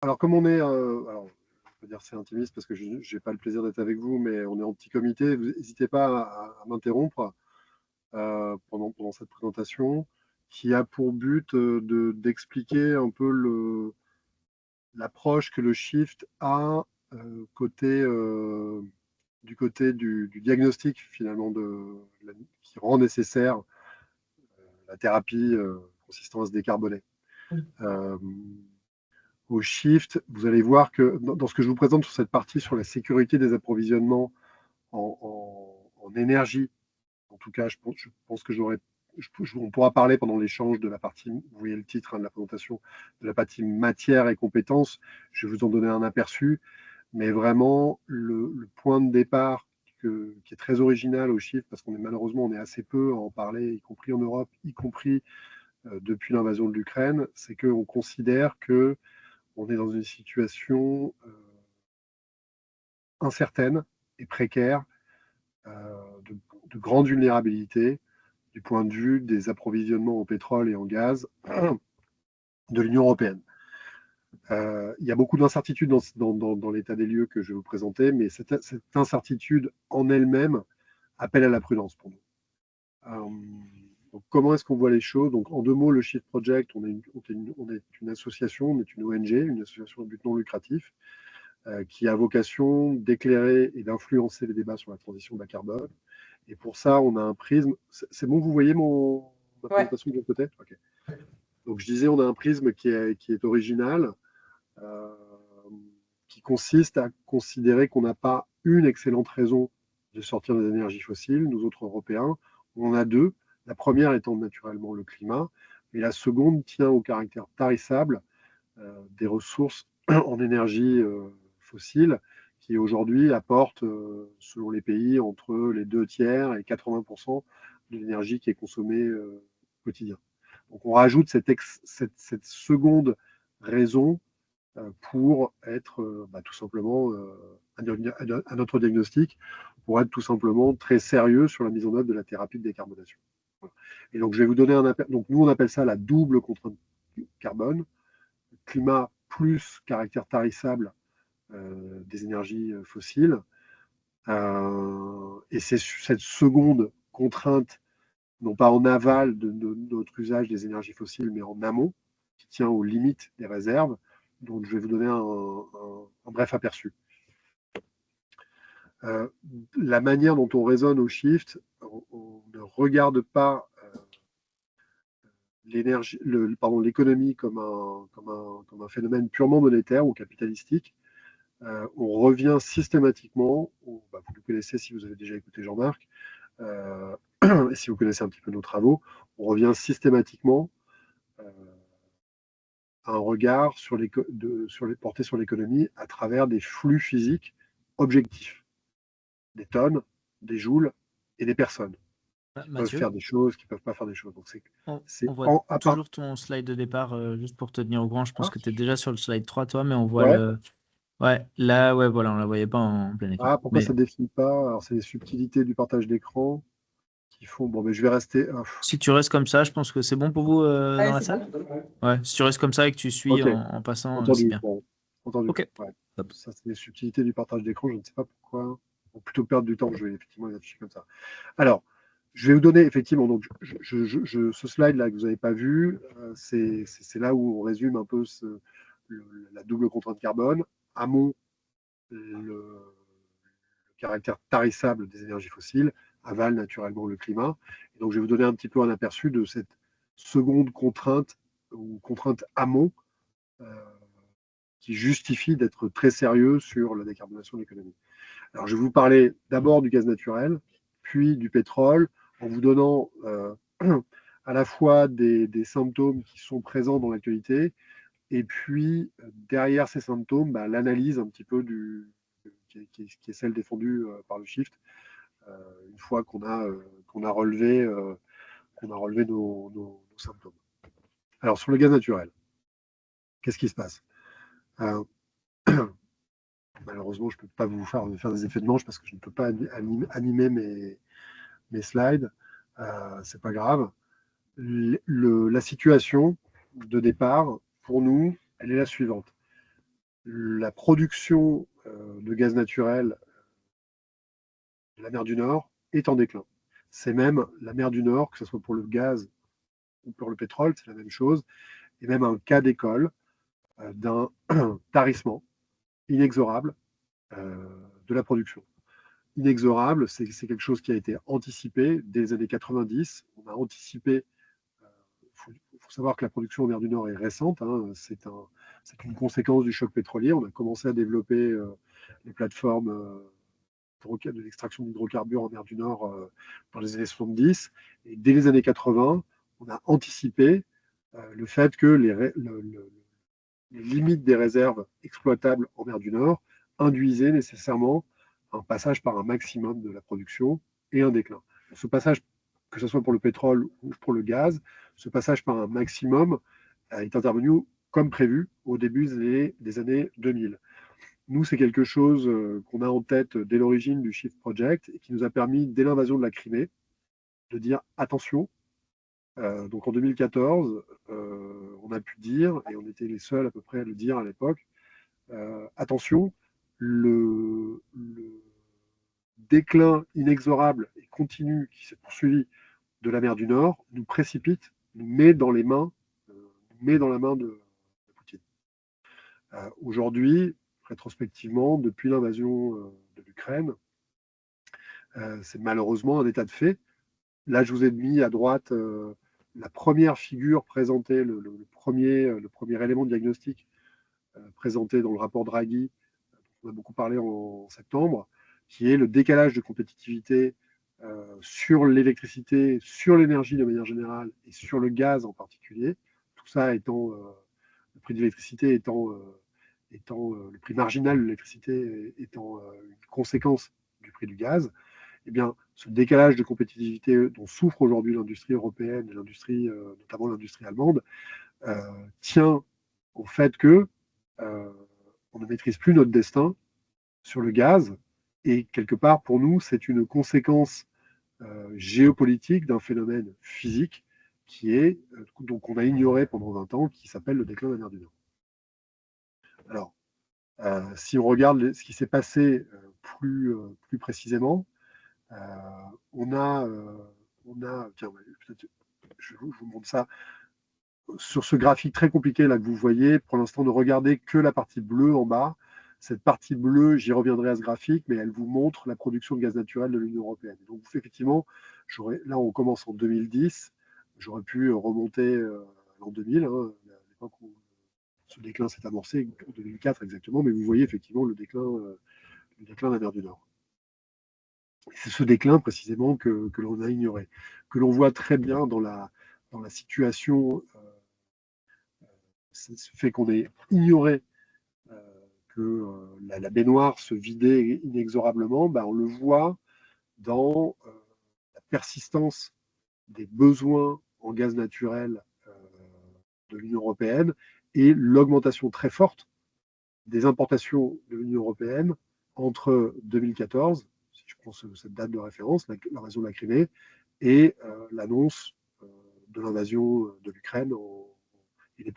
Alors, comme on est, alors, je peux dire c'est intimiste parce que je n'ai pas le plaisir d'être avec vous, mais on est en petit comité. N'hésitez pas à m'interrompre pendant cette présentation qui a pour but d'expliquer un peu l'approche que le Shift a côté, du côté du diagnostic finalement qui rend nécessaire la thérapie consistant à se décarboner. Euh, Au Shift, vous allez voir que dans ce que je vous présente sur cette partie sur la sécurité des approvisionnements en énergie, en tout cas, je pense que on pourra parler pendant l'échange de la partie, vous voyez le titre de la présentation, de la partie matière et compétences. Je vais vous en donner un aperçu, mais vraiment le point de départ qui est très original au Shift, parce qu'on est malheureusement on est assez peu à en parler, y compris en Europe, y compris depuis l'invasion de l'Ukraine, c'est qu'on considère que on est dans une situation incertaine et précaire, de grande vulnérabilité du point de vue des approvisionnements en pétrole et en gaz de l'Union européenne. Il y a beaucoup d'incertitudes dans l'état des lieux que je vais vous présenter, mais cette incertitude en elle-même appelle à la prudence pour nous. Donc, comment est-ce qu'on voit les choses? Donc, en deux mots, le Shift Project, on est une association, on est une ONG, une association à but non lucratif, qui a vocation d'éclairer et d'influencer les débats sur la transition bas carbone. Et pour ça, on a un prisme. C'est bon, vous voyez ma Ouais. présentation de l'autre côté? Ok. Donc, je disais, on a un prisme qui est original, euh, qui consiste à considérer qu'on n'a pas une excellente raison de sortir des énergies fossiles, nous autres Européens. On en a deux. La première étant naturellement le climat, mais la seconde tient au caractère tarissable des ressources en énergie fossile qui aujourd'hui apportent, selon les pays, entre les 2 tiers et 80% de l'énergie qui est consommée au quotidien. Donc on rajoute cette seconde raison pour être tout simplement à notre diagnostic, pour être tout simplement très sérieux sur la mise en œuvre de la thérapie de décarbonation. Voilà. Et donc je vais vous donner donc nous on appelle ça la double contrainte carbone, climat plus caractère tarissable des énergies fossiles. Et c'est cette seconde contrainte, non pas en aval de notre usage des énergies fossiles, mais en amont, qui tient aux limites des réserves, dont je vais vous donner un bref aperçu. La manière dont on raisonne au Shift, on ne regarde pas l'économie comme un phénomène purement monétaire ou capitalistique. On revient systématiquement, vous le connaissez si vous avez déjà écouté Jean-Marc, et si vous connaissez un petit peu nos travaux, on revient systématiquement à un regard porté sur l'économie à travers des flux physiques objectifs, des tonnes, des joules et des personnes qui peuvent Mathieu, faire des choses, qui ne peuvent pas faire des choses. Donc on voit toujours ton slide de départ, juste pour te tenir au courant. Je pense que tu es déjà sur le slide 3, toi, mais on voit Ouais. le. Ouais, là, ouais, voilà, on la voyait pas en plein écran. Pourquoi Mais ça ne défile pas? Alors, c'est les subtilités du partage d'écran qui font. Bon, mais je vais rester. si tu restes comme ça, je pense que c'est bon pour vous dans la salle? Ouais, si tu restes comme ça et que tu suis Ok, en passant, c'est entendu. bien. Bon, entendu. Ok. Ouais. Top. Ça, c'est les subtilités du partage d'écran. Je ne sais pas pourquoi. Pour plutôt perdre du temps, je vais effectivement les afficher comme ça. Alors, je vais vous donner effectivement, donc, ce slide-là que vous n'avez pas vu, c'est là où on résume un peu la double contrainte carbone. Amont, le caractère tarissable des énergies fossiles, aval naturellement le climat. Et donc, je vais vous donner un petit peu un aperçu de cette seconde contrainte ou contrainte amont euh, qui justifie d'être très sérieux sur la décarbonation de l'économie. Alors, je vais vous parler d'abord du gaz naturel, puis du pétrole, en vous donnant à la fois des symptômes qui sont présents dans l'actualité, et puis derrière ces symptômes, l'analyse un petit peu qui est celle défendue par le Shift, une fois qu'on a relevé, nos symptômes. Alors, sur le gaz naturel, qu'est-ce qui se passe? Malheureusement, je ne peux pas vous faire des effets de manche parce que je ne peux pas animer mes slides. C'est pas grave. La situation de départ, pour nous, elle est la suivante. la production de gaz naturel de la mer du Nord est en déclin. C'est même la mer du Nord, que ce soit pour le gaz ou pour le pétrole, c'est la même chose, et même un cas d'école d'un tarissement inexorable de la production. Inexorable, c'est quelque chose qui a été anticipé dès les années 90. On a anticipé. Faut savoir que la production en mer du Nord est récente. Hein, c'est une conséquence du choc pétrolier. On a commencé à développer les plateformes de l'extraction d'hydrocarbures en mer du Nord dans les années 70. Et dès les années 80, on a anticipé le fait que les limites des réserves exploitables en mer du Nord induisaient nécessairement un passage par un maximum de la production et un déclin. Ce passage, que ce soit pour le pétrole ou pour le gaz, ce passage par un maximum est intervenu comme prévu au début des années 2000. Nous, c'est quelque chose qu'on a en tête dès l'origine du Shift Project et qui nous a permis, dès l'invasion de la Crimée, de dire attention. Donc en 2014, on a pu dire, et on était les seuls à peu près à le dire à l'époque, attention, le déclin inexorable et continu qui s'est poursuivi de la mer du Nord nous précipite, nous met dans les mains, met dans la main de Poutine. Aujourd'hui, rétrospectivement, depuis l'invasion de l'Ukraine, c'est malheureusement un état de fait. Là, je vous ai mis à droite la première figure présentée, le premier élément de diagnostic présenté dans le rapport Draghi, dont on a beaucoup parlé en septembre, qui est le décalage de compétitivité sur l'électricité, sur l'énergie de manière générale et sur le gaz en particulier. Tout ça étant, le prix de l'électricité étant le prix marginal de l'électricité étant une conséquence du prix du gaz. Eh bien, ce décalage de compétitivité dont souffre aujourd'hui l'industrie européenne et l'industrie, notamment l'industrie allemande, tient au fait que on ne maîtrise plus notre destin sur le gaz. Et quelque part, pour nous, c'est une conséquence géopolitique d'un phénomène physique qui est, donc on a ignoré pendant 20 ans, qui s'appelle le déclin de la mer du Nord. Alors, si on regarde ce qui s'est passé plus précisément, on a, tiens, peut-être je vous montre ça. Sur ce graphique très compliqué là que vous voyez, pour l'instant, ne regardez que la partie bleue en bas. Cette partie bleue, j'y reviendrai à ce graphique, mais elle vous montre la production de gaz naturel de l'Union européenne. Donc, effectivement, là, on commence en 2010. J'aurais pu remonter à l'an 2000, hein, à l'époque où ce déclin s'est amorcé, en 2004 exactement, mais vous voyez effectivement le déclin de la mer du Nord. C'est ce déclin précisément que l'on a ignoré, que l'on voit très bien dans la situation. Ce fait qu'on ait ignoré que la baignoire se vidait inexorablement, ben, on le voit dans la persistance des besoins en gaz naturel de l'Union européenne et l'augmentation très forte des importations de l'Union européenne entre 2014, si je prends cette date de référence, l'invasion de la Crimée, et l'annonce de l'invasion de l'Ukraine et les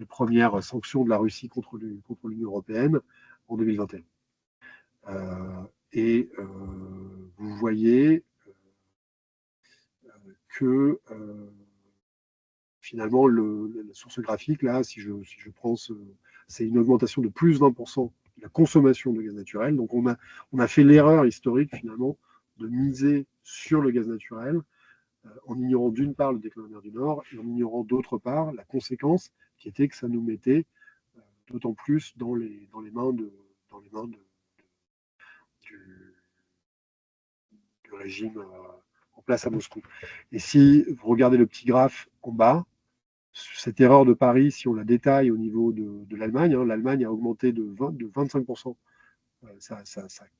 premières sanctions de la Russie contre l'Union européenne en 2021. Vous voyez que finalement, sur ce graphique-là, si je prends c'est une augmentation de plus de 20% de la consommation de gaz naturel. Donc, on a fait l'erreur historique, finalement, de miser sur le gaz naturel en ignorant d'une part le déclin de la mer du Nord et en ignorant d'autre part la conséquence qui était que ça nous mettait d'autant plus dans les mains du régime en place à Moscou. Et si vous regardez le petit graphe en bas, cette erreur de Paris, si on la détaille au niveau de l'Allemagne, hein, l'Allemagne a augmenté de 25% sa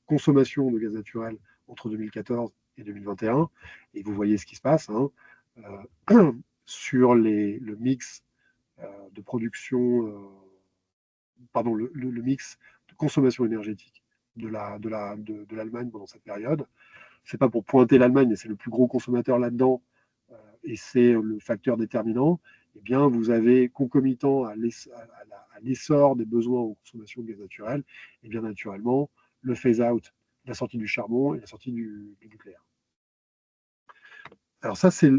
consommation de gaz naturel entre 2014 et 2021. Et vous voyez ce qui se passe hein, sur le mix de production, pardon, le mix de consommation énergétique de l'Allemagne pendant cette période. C'est pas pour pointer l'Allemagne, mais c'est le plus gros consommateur là-dedans et c'est le facteur déterminant. Eh bien, vous avez concomitant à l'essor des besoins en consommation de gaz naturel, et bien naturellement le phase-out, la sortie du charbon et la sortie du nucléaire. Alors ça, c'est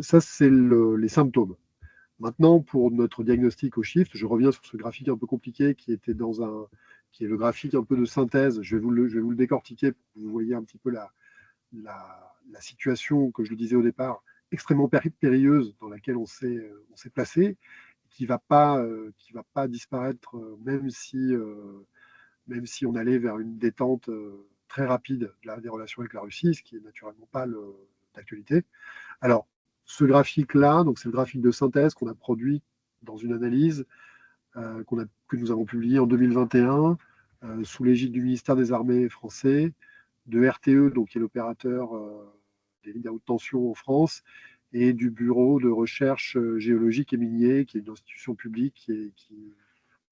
les symptômes. Maintenant, pour notre diagnostic au shift, je reviens sur ce graphique un peu compliqué qui était qui est le graphique un peu de synthèse. Je vais vous le décortiquer pour que vous voyez un petit peu la situation, que je le disais au départ, extrêmement périlleuse dans laquelle on s'est placé, qui va pas disparaître, même si on allait vers une détente très rapide des relations avec la Russie, ce qui est naturellement pas d'actualité. Alors, ce graphique-là, donc c'est le graphique de synthèse qu'on a produit dans une analyse que nous avons publiée en 2021 sous l'égide du ministère des Armées français, de RTE, donc qui est l'opérateur des lignes à haute tension en France, et du Bureau de recherche géologique et minier, qui est une institution publique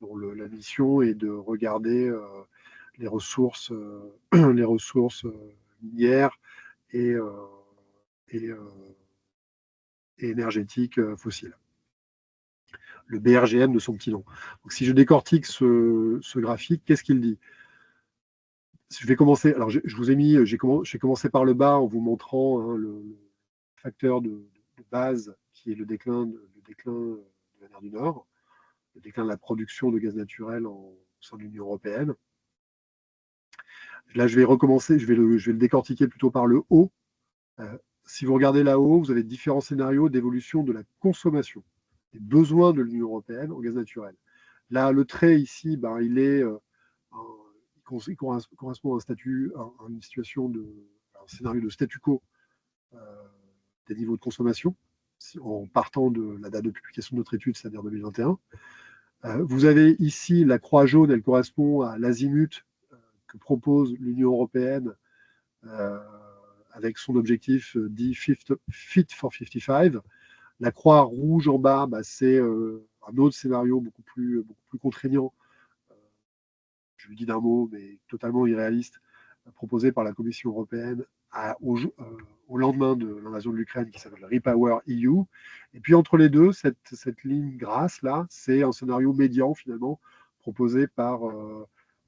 dont la mission est de regarder les ressources, les ressources minières et, et, et énergétiques fossiles. Le BRGM de son petit nom. Donc, si je décortique ce graphique, qu'est-ce qu'il dit? Je vais commencer. Alors, je vous ai mis, j'ai commencé par le bas en vous montrant le facteur de base qui est le déclin de la mer du Nord, le déclin de la production de gaz naturel au sein de l'Union européenne. Là, je vais recommencer, je vais le décortiquer plutôt par le haut. Si vous regardez là-haut, vous avez différents scénarios d'évolution de la consommation, des besoins de l'Union européenne en gaz naturel. Là, le trait ici, il correspond à une situation un scénario de statu quo des niveaux de consommation, en partant de la date de publication de notre étude, c'est-à-dire 2021. Vous avez ici la croix jaune, elle correspond à l'azimut que propose l'Union européenne avec son objectif dit Fit for 55. La croix rouge en bas, c'est un autre scénario beaucoup plus contraignant, je lui dis d'un mot, mais totalement irréaliste, proposé par la Commission européenne au lendemain de l'invasion de l'Ukraine, qui s'appelle Repower EU. Et puis entre les deux, cette ligne grasse, là, c'est un scénario médian, finalement, proposé par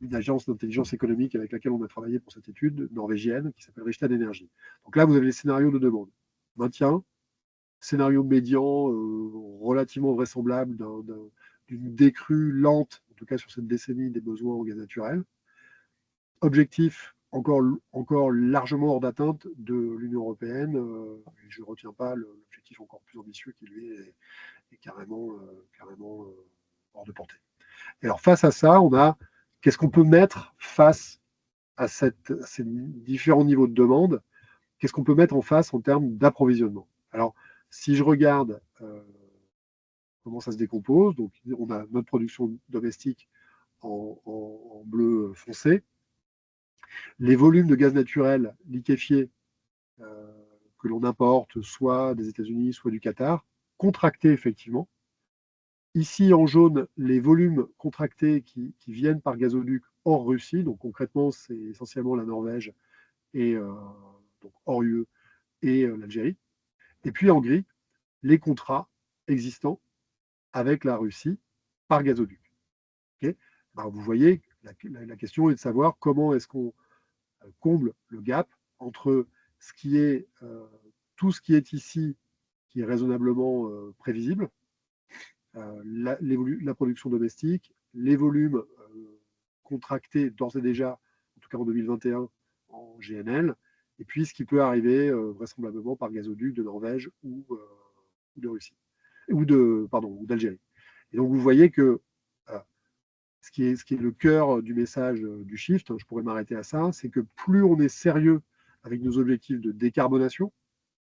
une agence d'intelligence économique avec laquelle on a travaillé pour cette étude norvégienne, qui s'appelle Rystad Energy. Donc là, vous avez les scénarios de demande. Maintien, scénario médian relativement vraisemblable d'une décrue lente, en tout cas sur cette décennie, des besoins en gaz naturel. Objectif encore largement hors d'atteinte de l'Union européenne. Je ne retiens pas l'objectif encore plus ambitieux qui, lui, est carrément hors de portée. Et alors, face à ça, qu'est-ce qu'on peut mettre face à ces différents niveaux de demande? Qu'est-ce qu'on peut mettre en face en termes d'approvisionnement? Alors, si je regarde comment ça se décompose, donc on a notre production domestique en bleu foncé, les volumes de gaz naturel liquéfié que l'on importe soit des États-Unis, soit du Qatar, contractés effectivement. Ici en jaune, les volumes contractés qui viennent par gazoduc hors Russie, donc concrètement c'est essentiellement la Norvège et donc hors UE et l'Algérie. Et puis en gris, les contrats existants avec la Russie par gazoduc. Okay, vous voyez, la question est de savoir comment est-ce qu'on comble le gap entre tout ce qui est ici, qui est raisonnablement prévisible, la production domestique, les volumes contractés d'ores et déjà, en tout cas en 2021, en GNL, et puis ce qui peut arriver vraisemblablement par gazoduc de Norvège ou de Russie, ou d'Algérie. Et donc vous voyez que ce qui est le cœur du message du shift, je pourrais m'arrêter à ça, c'est que plus on est sérieux avec nos objectifs de décarbonation,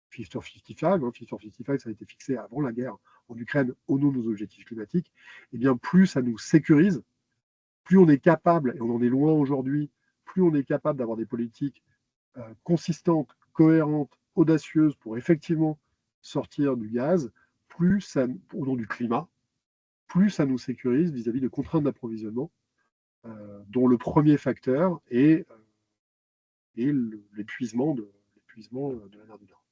Fit for 55, Fit for 55, ça a été fixé avant la guerre en Ukraine au nom de nos objectifs climatiques, et bien plus ça nous sécurise, plus on est capable, et on en est loin aujourd'hui, plus on est capable d'avoir des politiques consistantes, cohérentes, audacieuses pour effectivement sortir du gaz, plus ça, au nom du climat, plus ça nous sécurise vis-à-vis de contraintes d'approvisionnement, dont le premier facteur est l'épuisement de la mer du Nord.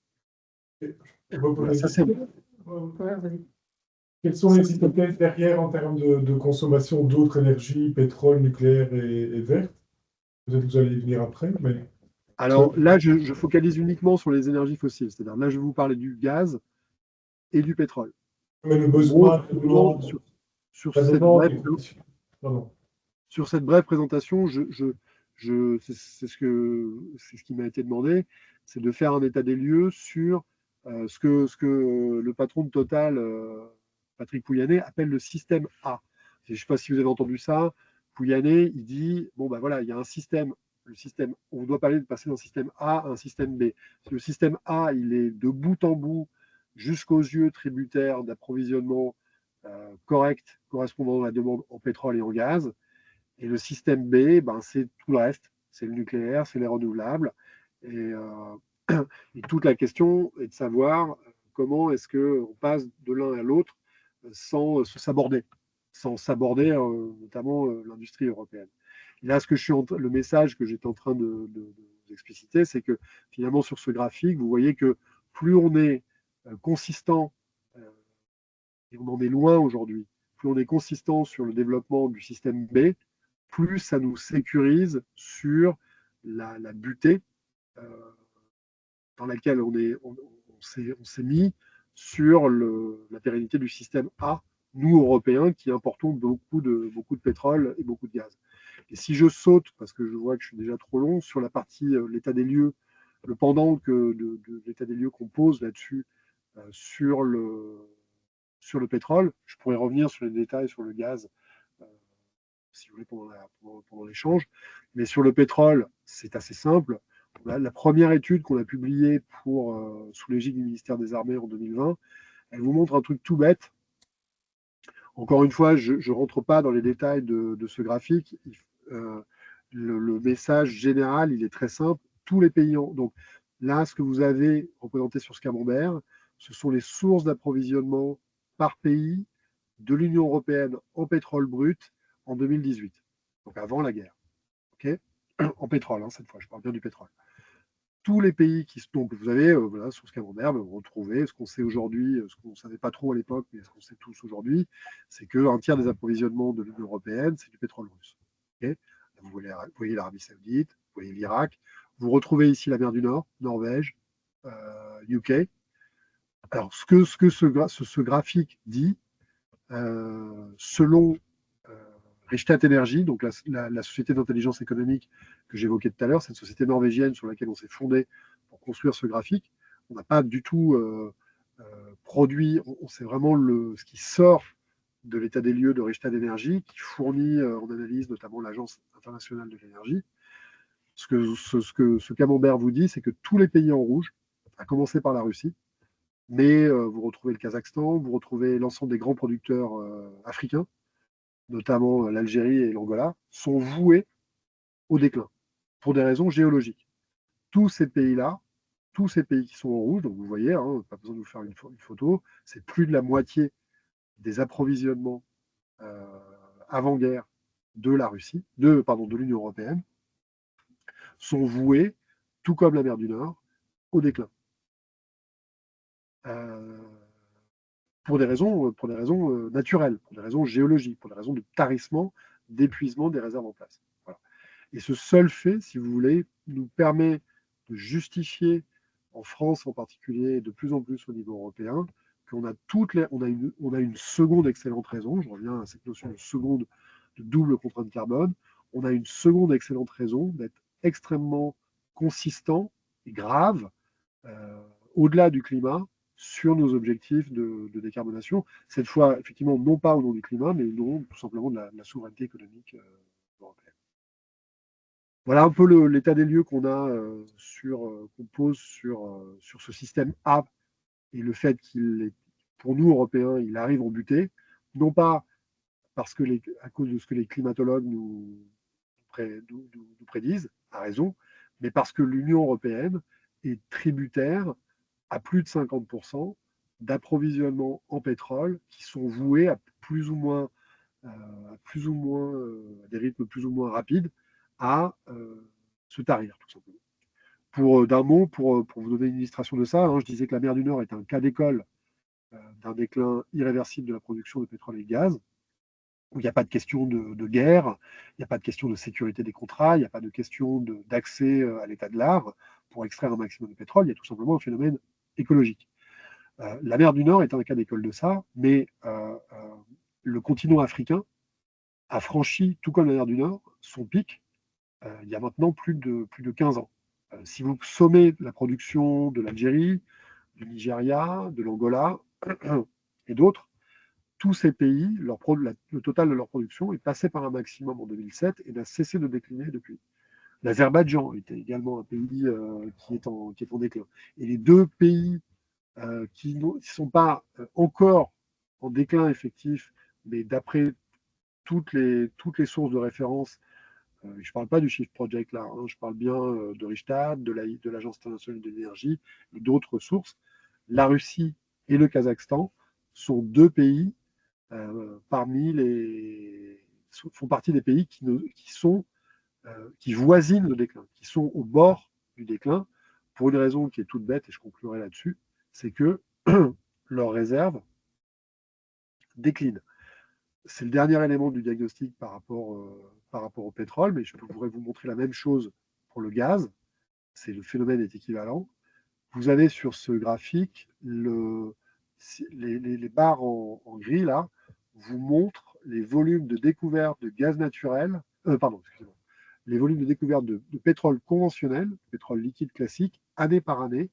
Voilà, ça c'est Quelles sont les hypothèses derrière en termes de consommation d'autres énergies, pétrole, nucléaire et verte? Peut-être que vous allez y venir après, mais Alors là, je focalise uniquement sur les énergies fossiles. C'est-à-dire là, je vais vous parler du gaz et du pétrole. le En gros, besoin, simplement, sur la cette demande, brève, pardon. sur cette brève présentation, c'est ce qui m'a été demandé, c'est de faire un état des lieux sur ce que le patron de Total, Patrick Pouyanné, appelle le système A. Je ne sais pas si vous avez entendu ça. Pouyanné, il dit, bon ben voilà, il y a un système, on doit passer d'un système A à un système B. Le système A, il est de bout en bout jusqu'aux yeux tributaires d'approvisionnement correct correspondant à la demande en pétrole et en gaz. Et le système B, ben, c'est tout le reste. C'est le nucléaire, c'est les renouvelables. Et, et, toute la question est de savoir comment est-ce qu'on passe de l'un à l'autre sans se saborder, notamment l'industrie européenne. Et là, le message que j'étais en train de vous expliciter, c'est que finalement, sur ce graphique, vous voyez que plus on est consistant, et on en est loin aujourd'hui, plus on est consistant sur le développement du système B, plus ça nous sécurise sur la butée euh, dans laquelle on s'est mis sur la pérennité du système A, nous, Européens, qui importons beaucoup de pétrole et beaucoup de gaz. Et si je saute, parce que je vois que je suis déjà trop long, sur la partie l'état des lieux, le pendant de l'état des lieux qu'on pose là-dessus sur le pétrole, je pourrais revenir sur les détails sur le gaz euh, si vous voulez, pendant l'échange. Mais sur le pétrole, c'est assez simple. La première étude qu'on a publiée sous l'égide du ministère des Armées en 2020, elle vous montre un truc tout bête. Encore une fois, je ne rentre pas dans les détails de ce graphique. Le message général, il est très simple. Tous les pays donc là, ce que vous avez représenté sur ce camembert, ce sont les sources d'approvisionnement par pays de l'Union européenne en pétrole brut en 2018, donc avant la guerre. Okay, en pétrole, hein, cette fois, je parle bien du pétrole. Tous les pays qui donc vous avez voilà, sur ce camembert, vous retrouvez ce qu'on sait aujourd'hui, ce qu'on ne savait pas trop à l'époque, mais ce qu'on sait tous aujourd'hui, c'est qu'un tiers des approvisionnements de l'Union européenne, c'est du pétrole russe. Okay, vous voyez l'Arabie Saoudite, vous voyez l'Irak, vous retrouvez ici la mer du Nord, Norvège, UK. Alors, ce que ce graphique dit, selon Rystad Energy, donc la société d'intelligence économique que j'évoquais tout à l'heure, cette société norvégienne sur laquelle on s'est fondé pour construire ce graphique, on n'a pas du tout produit, c'est vraiment ce qui sort de l'état des lieux de Rystad Energy, qui fournit en analyse notamment l'Agence internationale de l'énergie. Ce camembert vous dit, c'est que tous les pays en rouge, à commencer par la Russie, mais vous retrouvez le Kazakhstan, vous retrouvez l'ensemble des grands producteurs africains, notamment l'Algérie et l'Angola, sont voués au déclin pour des raisons géologiques. Tous ces pays-là, tous ces pays qui sont en rouge, donc vous voyez, hein, pas besoin de vous faire une photo, c'est plus de la moitié des approvisionnements avant-guerre de la Russie, de l'Union européenne, sont voués, tout comme la mer du Nord, au déclin. Pour des raisons naturelles, pour des raisons géologiques, pour des raisons de tarissement, d'épuisement des réserves en place. Voilà. Et ce seul fait, si vous voulez, nous permet de justifier, en France en particulier, et de plus en plus au niveau européen, qu'on a on a une seconde excellente raison, je reviens à cette notion de seconde, de double contrainte carbone, on a une seconde excellente raison d'être extrêmement consistant et grave, au-delà du climat, sur nos objectifs de décarbonation. Cette fois, effectivement, non pas au nom du climat, mais au nom tout simplement de la souveraineté économique européenne. Voilà un peu l'état des lieux qu'on a qu'on pose sur ce système A et le fait qu'il est, pour nous Européens, il arrive en butée, non pas parce que à cause de ce que les climatologues nous prédisent, à raison, mais parce que l'Union européenne est tributaire à plus de 50% d'approvisionnement en pétrole qui sont voués à plus ou moins, à des rythmes plus ou moins rapides à se tarir, tout simplement. D'un mot, pour vous donner une illustration de ça, hein, je disais que la mer du Nord est un cas d'école d'un déclin irréversible de la production de pétrole et de gaz, où il n'y a pas de question de guerre, il n'y a pas de question de sécurité des contrats, il n'y a pas de question d'accès à l'état de l'art pour extraire un maximum de pétrole, il y a tout simplement un phénomène écologique. La mer du Nord est un cas d'école de ça, mais le continent africain a franchi, tout comme la mer du Nord, son pic il y a maintenant plus de 15 ans. Si vous sommez la production de l'Algérie, du Nigeria, de l'Angola et d'autres, tous ces pays, le total de leur production est passé par un maximum en 2007 et n'a cessé de décliner depuis. L'Azerbaïdjan était également un pays qui est en déclin. Et les deux pays qui ne sont pas encore en déclin effectif, mais d'après toutes les sources de référence, je ne parle pas du Shift Project là, hein, je parle bien de Rystad, de l'Agence internationale de l'énergie et d'autres sources. La Russie et le Kazakhstan sont deux pays font partie des pays qui voisinent le déclin, qui sont au bord du déclin, pour une raison qui est toute bête, et je conclurai là-dessus, c'est que leurs réserves déclinent. C'est le dernier élément du diagnostic par rapport au pétrole, mais je pourrais vous montrer la même chose pour le gaz. Le phénomène est équivalent. Vous avez sur ce graphique les barres en gris là vous montrent les volumes de découverte de gaz naturel, excusez-moi, les volumes de découverte de pétrole conventionnel, pétrole liquide classique, année par année,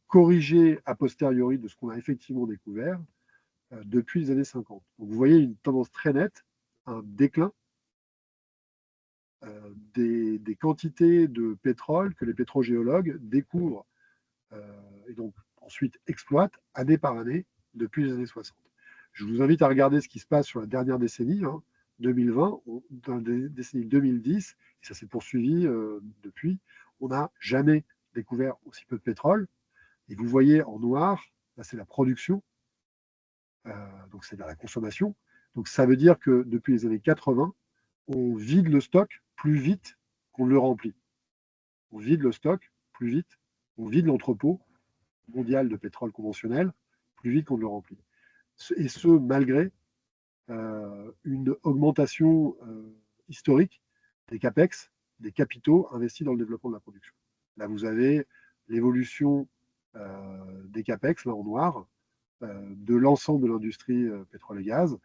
corrigés a posteriori de ce qu'on a effectivement découvert depuis les années 50. Donc vous voyez une tendance très nette, un déclin des quantités de pétrole que les pétrogéologues découvrent et donc ensuite exploitent année par année depuis les années 60. Je vous invite à regarder ce qui se passe sur la dernière décennie, 2020, dans la décennie 2010, et ça s'est poursuivi depuis, on n'a jamais découvert aussi peu de pétrole. Et vous voyez en noir, là c'est la production, donc c'est de la consommation. Donc ça veut dire que depuis les années 80, on vide le stock plus vite qu'on le remplit. On vide le stock plus vite, on vide l'entrepôt mondial de pétrole conventionnel plus vite qu'on ne le remplit. Et ce, malgré une augmentation historique des CAPEX, des capitaux investis dans le développement de la production. Là, vous avez l'évolution des CAPEX, là en noir, de l'ensemble de l'industrie pétrole et gaz.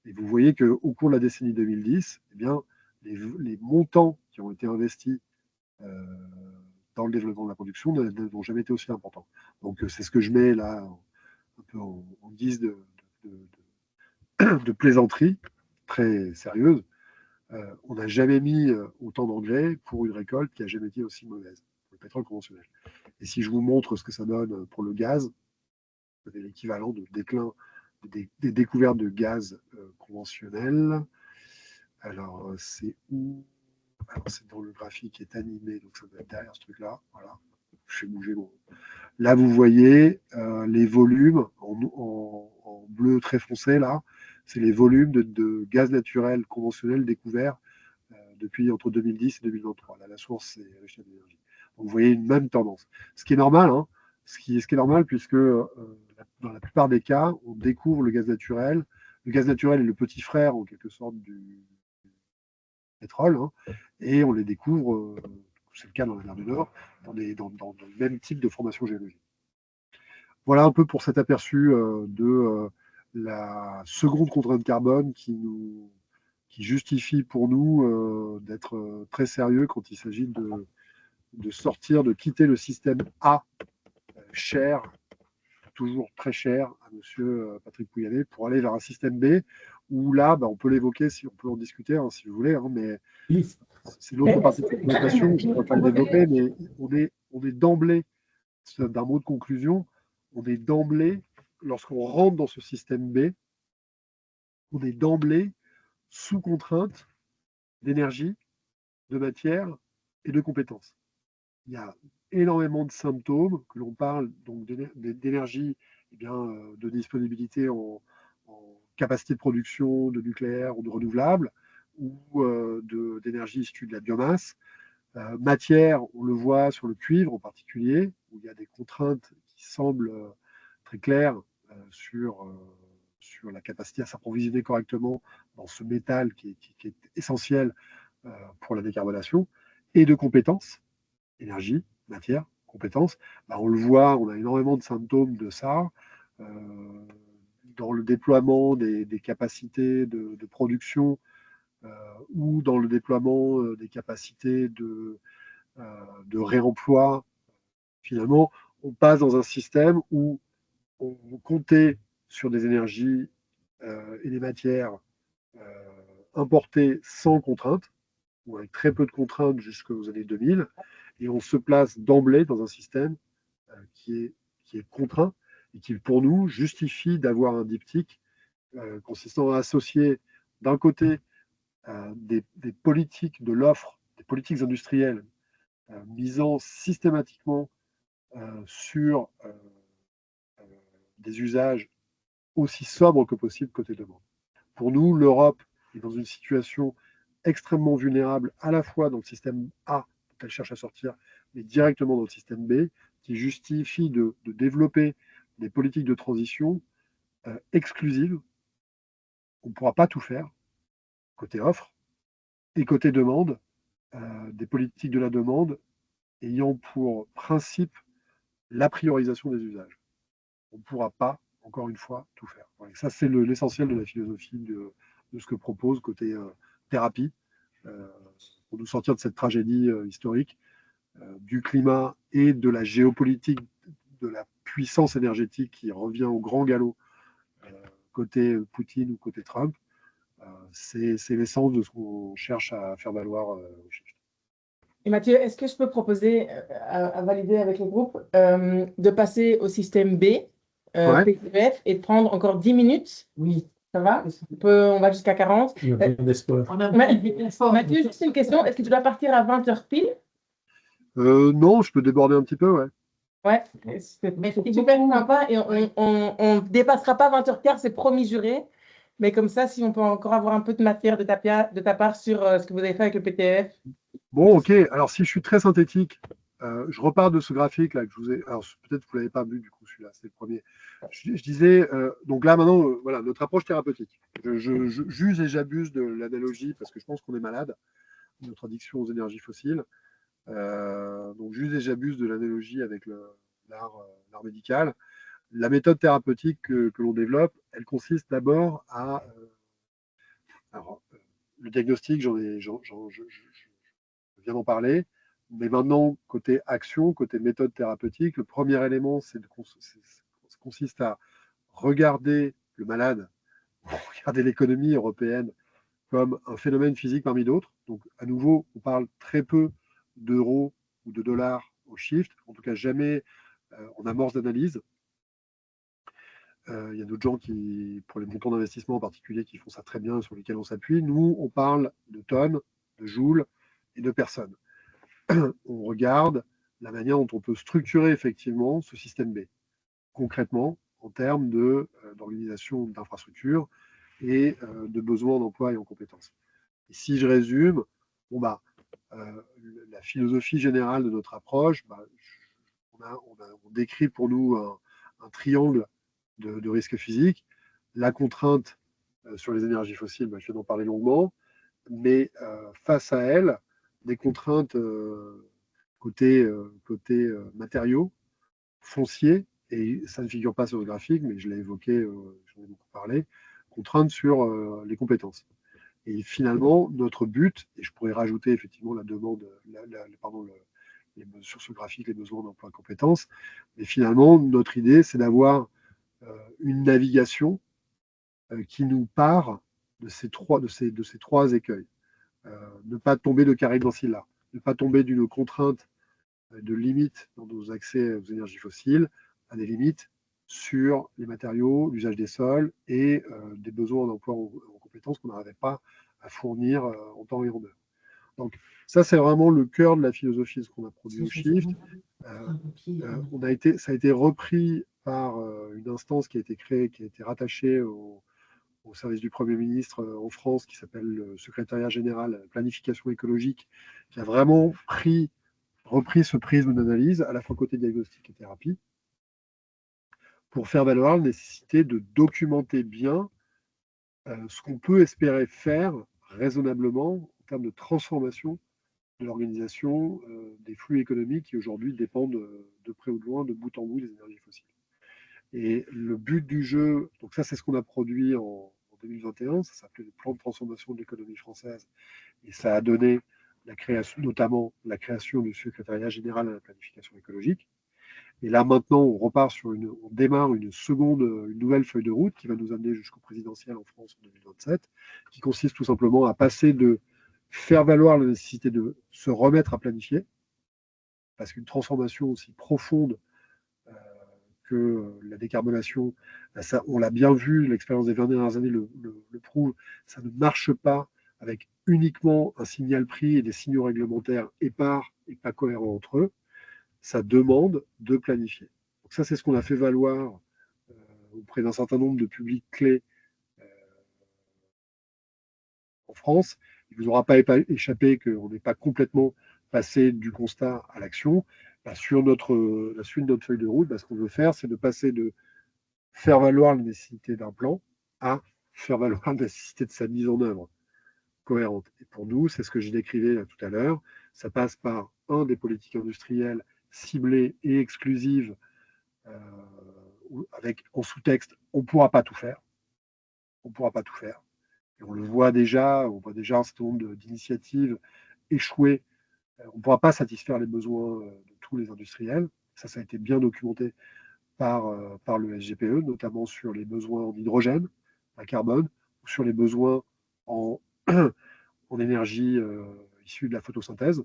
Et vous voyez qu'au cours de la décennie 2010, eh bien, les montants qui ont été investis dans le développement de la production n'ont jamais été aussi importants. Donc c'est ce que je mets là un peu en guise de plaisanterie très sérieuse. On n'a jamais mis autant d'engrais pour une récolte qui n'a jamais été aussi mauvaise, pour le pétrole conventionnel. Et si je vous montre ce que ça donne pour le gaz, c'est l'équivalent de déclin des découvertes de gaz conventionnel. Alors, c'est où? Alors, c'est dans le graphique qui est animé, donc ça doit être derrière ce truc-là. Voilà. Je fais bouger mon. Là, vous voyez les volumes en bleu très foncé, là. C'est les volumes de gaz naturel conventionnel découverts depuis entre 2010 et 2023. Là, la source, c'est Rystad Energy. Donc, vous voyez une même tendance. Ce qui est normal, ce qui est normal, puisque dans la plupart des cas, on découvre le gaz naturel. Le gaz naturel est le petit frère, en quelque sorte, du pétrole, et on les découvre, c'est le cas dans la mer du Nord, dans le même type de formation géologique. Voilà un peu pour cet aperçu de la seconde contrainte carbone qui justifie pour nous d'être très sérieux quand il s'agit de sortir, de quitter le système A, cher, toujours très cher à monsieur Patrick Pouyanné, pour aller vers un système B, où là, on peut l'évoquer, si on peut en discuter, si vous voulez, mais c'est l'autre partie de cette présentation, je ne pourrais pas le développer, mais on est d'emblée, d'un mot de conclusion, on est d'emblée, lorsqu'on rentre dans ce système B, on est d'emblée sous contrainte d'énergie, de matière et de compétences. Il y a énormément de symptômes, que l'on parle donc d'énergie, de disponibilité en capacité de production de nucléaire ou de renouvelable, ou d'énergie issue de la biomasse. Matière, on le voit sur le cuivre en particulier, où il y a des contraintes qui semblent très claires sur la capacité à s'approvisionner correctement dans ce métal qui est essentiel pour la décarbonation, et de compétences, énergie, matière, compétences. On le voit, on a énormément de symptômes de ça, dans le déploiement des capacités de production ou dans le déploiement des capacités de réemploi. Finalement, on passe dans un système où on comptait sur des énergies et des matières importées sans contrainte, ou avec très peu de contraintes jusqu'aux années 2000, et on se place d'emblée dans un système qui est contraint et qui, pour nous, justifie d'avoir un diptyque consistant à associer d'un côté des politiques de l'offre, des politiques industrielles misant systématiquement sur des usages aussi sobres que possible côté demande. Pour nous, l'Europe est dans une situation extrêmement vulnérable, à la fois dans le système A, dont elle cherche à sortir, mais directement dans le système B, qui justifie de développer des politiques de transition exclusives. On ne pourra pas tout faire, côté offre, et côté demande, des politiques de la demande ayant pour principe la priorisation des usages. On ne pourra pas, encore une fois, tout faire. Voilà. Ça, c'est l'essentiel de la philosophie de ce que propose côté thérapie, pour nous sortir de cette tragédie historique du climat et de la géopolitique, de la puissance énergétique qui revient au grand galop côté Poutine ou côté Trump. C'est l'essence de ce qu'on cherche à faire valoir au Shift. Et Mathieu, est-ce que je peux proposer à valider avec le groupe de passer au système B, Ouais. PQF, et de prendre encore 10 minutes? Oui. Ça va? On va jusqu'à 40. Il y a plein d'espoir. Mathieu, juste une question. Est-ce que tu dois partir à 20h pile? Non, je peux déborder un petit peu, ouais. Ouais, c'est super sympa et on ne dépassera pas 20h15, c'est promis juré. Mais comme ça, si on peut encore avoir un peu de matière de ta part sur ce que vous avez fait avec le PTF. Bon, ok. Alors, si je suis très synthétique, je repars de ce graphique là que je vous ai. Alors, peut-être que vous ne l'avez pas vu, du coup, celui-là, c'est le premier. Je disais, donc là, maintenant, voilà, notre approche thérapeutique. Je j'use et j'abuse de l'analogie parce que je pense qu'on est malade, notre addiction aux énergies fossiles. Donc, j'use et j'abuse de l'analogie avec l'art médical. La méthode thérapeutique que l'on développe, elle consiste d'abord à. Alors, le diagnostic, je viens d'en parler. Mais maintenant, côté action, côté méthode thérapeutique, le premier élément, ça consiste à regarder le malade, regarder l'économie européenne comme un phénomène physique parmi d'autres. Donc, à nouveau, on parle très peu d'euros ou de dollars au shift, en tout cas jamais en amorce d'analyse. Il y a d'autres gens qui, pour les montants d'investissement en particulier, qui font ça très bien, sur lesquels on s'appuie. Nous, on parle de tonnes, de joules et de personnes. On regarde la manière dont on peut structurer effectivement ce système B, concrètement, en termes d'organisation d'infrastructures et de besoins d'emploi et en compétences. Et si je résume, la philosophie générale de notre approche, on décrit pour nous un triangle de risques physiques. La contrainte sur les énergies fossiles, je viens d'en parler longuement, mais face à elle, des contraintes côté matériaux, fonciers, et ça ne figure pas sur le graphique, mais je l'ai évoqué, j'en ai beaucoup parlé, contraintes sur les compétences. Et finalement, notre but, et je pourrais rajouter effectivement la demande, sur ce graphique, les besoins d'emploi et compétences, mais finalement, notre idée, c'est d'avoir une navigation qui nous part de ces trois écueils. Ne pas tomber de carré là, ne pas tomber d'une contrainte de limites dans nos accès aux énergies fossiles, à des limites sur les matériaux, l'usage des sols et des besoins d'emploi en compétences qu'on n'arrivait pas à fournir en temps et en heure. Donc ça, c'est vraiment le cœur de la philosophie de ce qu'on a produit au Shift. Ça a été repris par une instance qui a été créée, qui a été rattachée au service du Premier ministre en France, qui s'appelle le Secrétariat général planification écologique, qui a vraiment repris ce prisme d'analyse, à la fois côté diagnostic et thérapie, pour faire valoir la nécessité de documenter bien ce qu'on peut espérer faire raisonnablement en termes de transformation de l'organisation des flux économiques qui aujourd'hui dépendent de près ou de loin, de bout en bout des énergies fossiles. Et le but du jeu, donc ça c'est ce qu'on a produit en 2021, ça s'appelait le plan de transformation de l'économie française, et ça a donné la création, notamment la création du secrétariat général à la planification écologique. Et là maintenant, on démarre une nouvelle feuille de route qui va nous amener jusqu'au présidentiel en France en 2027, qui consiste tout simplement à passer de faire valoir la nécessité de se remettre à planifier, parce qu'une transformation aussi profonde que la décarbonation, ça, on l'a bien vu, l'expérience des 20 dernières années le prouve, ça ne marche pas avec uniquement un signal prix et des signaux réglementaires épars et pas cohérents entre eux. Ça demande de planifier. Donc ça, c'est ce qu'on a fait valoir auprès d'un certain nombre de publics clés en France. Il ne vous aura pas échappé qu'on n'est pas complètement passé du constat à l'action. Sur la suite de notre feuille de route, ce qu'on veut faire, c'est de passer de faire valoir la nécessité d'un plan à faire valoir la nécessité de sa mise en œuvre cohérente. Et pour nous, c'est ce que j'ai décrivé là, tout à l'heure, ça passe par des politiques industrielles ciblées et exclusives avec en sous-texte, on ne pourra pas tout faire. On ne pourra pas tout faire. Et on voit déjà un certain nombre d'initiatives échouer. On ne pourra pas satisfaire les besoins de tous les industriels. Ça a été bien documenté par le SGPE, notamment sur les besoins en hydrogène, en carbone, ou sur les besoins en, en énergie issue de la photosynthèse,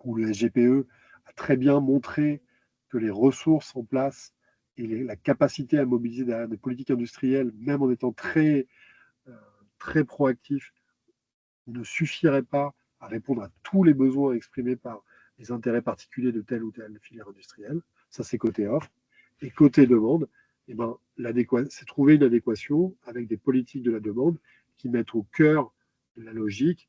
où le SGPE a très bien montré que les ressources en place et la capacité à mobiliser des politiques industrielles, même en étant très proactif, ne suffirait pas à répondre à tous les besoins exprimés par les intérêts particuliers de telle ou telle filière industrielle. Ça, c'est côté offre. Et côté demande, c'est trouver une adéquation avec des politiques de la demande qui mettent au cœur de la logique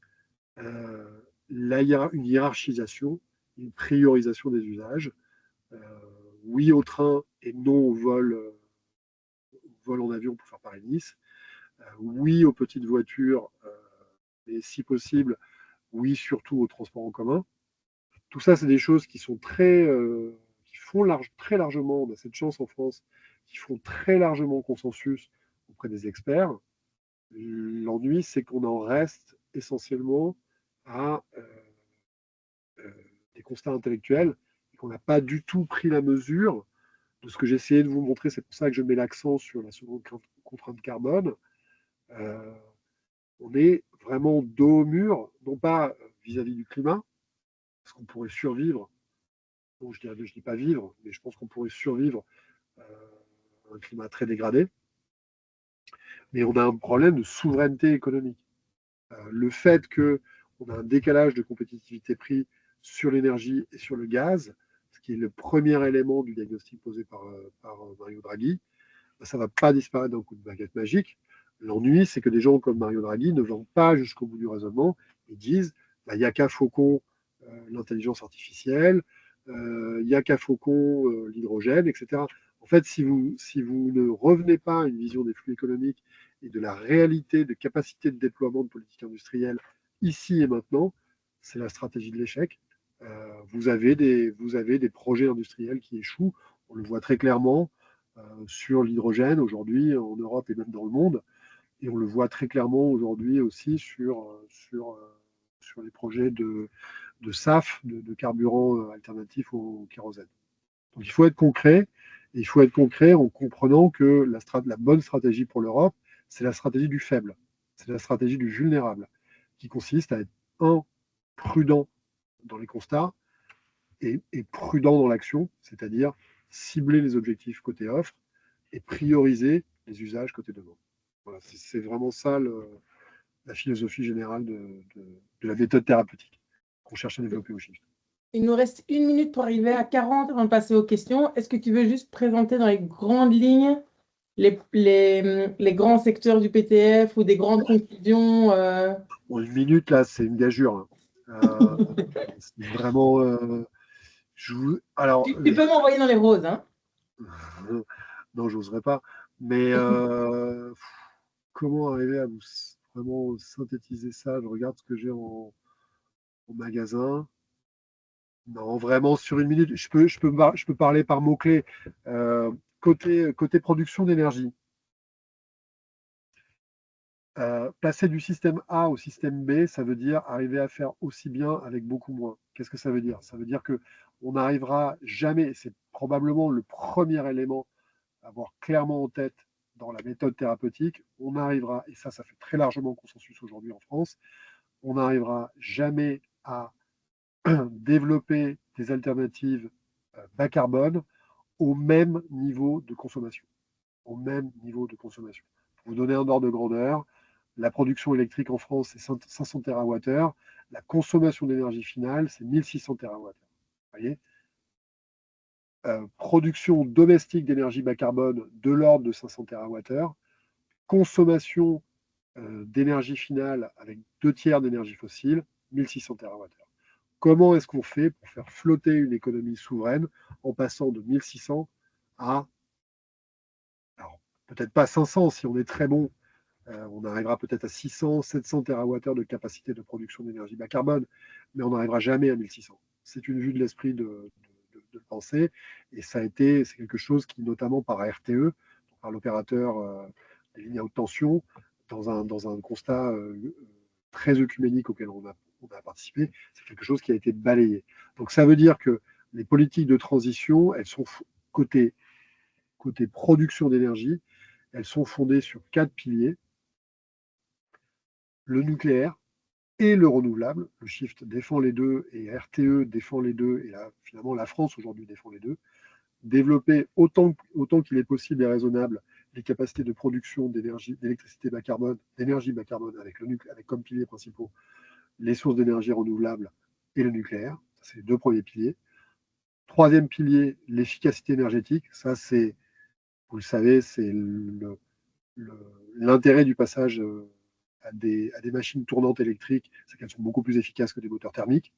une hiérarchisation, une priorisation des usages. Oui au train et non au vol en avion pour faire Paris-Nice. Oui aux petites voitures, et si possible, oui surtout au transport en commun. Tout ça, c'est des choses qui sont qui font très largement, on a cette chance en France, qui font très largement consensus auprès des experts. L'ennui, c'est qu'on en reste essentiellement à des constats intellectuels et qu'on n'a pas du tout pris la mesure de ce que j'ai essayé de vous montrer. C'est pour ça que je mets l'accent sur la seconde contrainte carbone. On est vraiment dos au mur, non pas vis-à-vis du climat, parce qu'on pourrait survivre. Bon, je ne dis pas vivre, mais je pense qu'on pourrait survivre à un climat très dégradé. Mais on a un problème de souveraineté économique. Le fait qu'on a un décalage de compétitivité prix sur l'énergie et sur le gaz, ce qui est le premier élément du diagnostic posé par Mario Draghi, ça ne va pas disparaître d'un coup de baguette magique. L'ennui, c'est que des gens comme Mario Draghi ne vont pas jusqu'au bout du raisonnement et disent il n'y a qu'à Faucon l'intelligence artificielle, il n'y a qu'à Faucon l'hydrogène, etc. En fait, si vous ne revenez pas à une vision des flux économiques et de la réalité de capacité de déploiement de politique industrielle ici et maintenant, c'est la stratégie de l'échec. Vous avez des projets industriels qui échouent. On le voit très clairement sur l'hydrogène aujourd'hui en Europe et même dans le monde. Et on le voit très clairement aujourd'hui aussi sur les projets de SAF, de carburant alternatif au kérosène. Donc il faut être concret, et il faut être concret en comprenant que la bonne stratégie pour l'Europe, c'est la stratégie du faible, c'est la stratégie du vulnérable, qui consiste à être prudent dans les constats et prudent dans l'action, c'est-à-dire cibler les objectifs côté offre et prioriser les usages côté demande. Voilà, c'est vraiment ça la philosophie générale de la méthode thérapeutique qu'on cherche à développer au Shift. Il nous reste 1 minute pour arriver à 40 avant de passer aux questions. Est-ce que tu veux juste présenter dans les grandes lignes les grands secteurs du PTF ou des grandes conclusions Bon, 1 minute, là, c'est une gageure. C'est vraiment... Alors, tu peux m'envoyer dans les roses. Hein. Non, j'oserais pas. Mais comment arriver à vous vraiment synthétiser ça? Je regarde ce que j'ai au magasin. Non, vraiment, sur une minute, je peux parler par mots-clés. Côté production d'énergie, passer du système A au système B, ça veut dire arriver à faire aussi bien avec beaucoup moins. Qu'est-ce que ça veut dire? Ça veut dire qu'on n'arrivera jamais, et c'est probablement le premier élément à avoir clairement en tête dans la méthode thérapeutique, on arrivera, et ça fait très largement consensus aujourd'hui en France, on n'arrivera jamais à développer des alternatives bas carbone au même niveau de consommation. Au même niveau de consommation. Pour vous donner un ordre de grandeur, la production électrique en France, c'est 500 TWh. La consommation d'énergie finale, c'est 1600 TWh. Vous voyez, production domestique d'énergie bas carbone de l'ordre de 500 TWh. Consommation d'énergie finale avec 2/3 d'énergie fossile, 1600 TWh. Comment est-ce qu'on fait pour faire flotter une économie souveraine en passant de 1600 à, alors peut-être pas 500 si on est très bon, on arrivera peut-être à 600, 700 TWh de capacité de production d'énergie bas carbone, mais on n'arrivera jamais à 1600. C'est une vue de l'esprit de le penser, et c'est quelque chose qui, notamment par RTE, par l'opérateur des lignes à haute tension, dans un constat très œcuménique auquel on a participé, c'est quelque chose qui a été balayé. Donc ça veut dire que les politiques de transition, elles sont côté production d'énergie, elles sont fondées sur 4 piliers: le nucléaire et le renouvelable. Le Shift défend les deux et RTE défend les deux, et là, finalement, la France aujourd'hui défend les deux. Développer autant qu'il est possible et raisonnable les capacités de production d'électricité bas carbone, d'énergie bas carbone avec comme piliers principaux les sources d'énergie renouvelables et le nucléaire. C'est les deux premiers piliers. Troisième pilier, l'efficacité énergétique. Ça, c'est, vous le savez, c'est l'intérêt du passage à des machines tournantes électriques, c'est qu'elles sont beaucoup plus efficaces que des moteurs thermiques.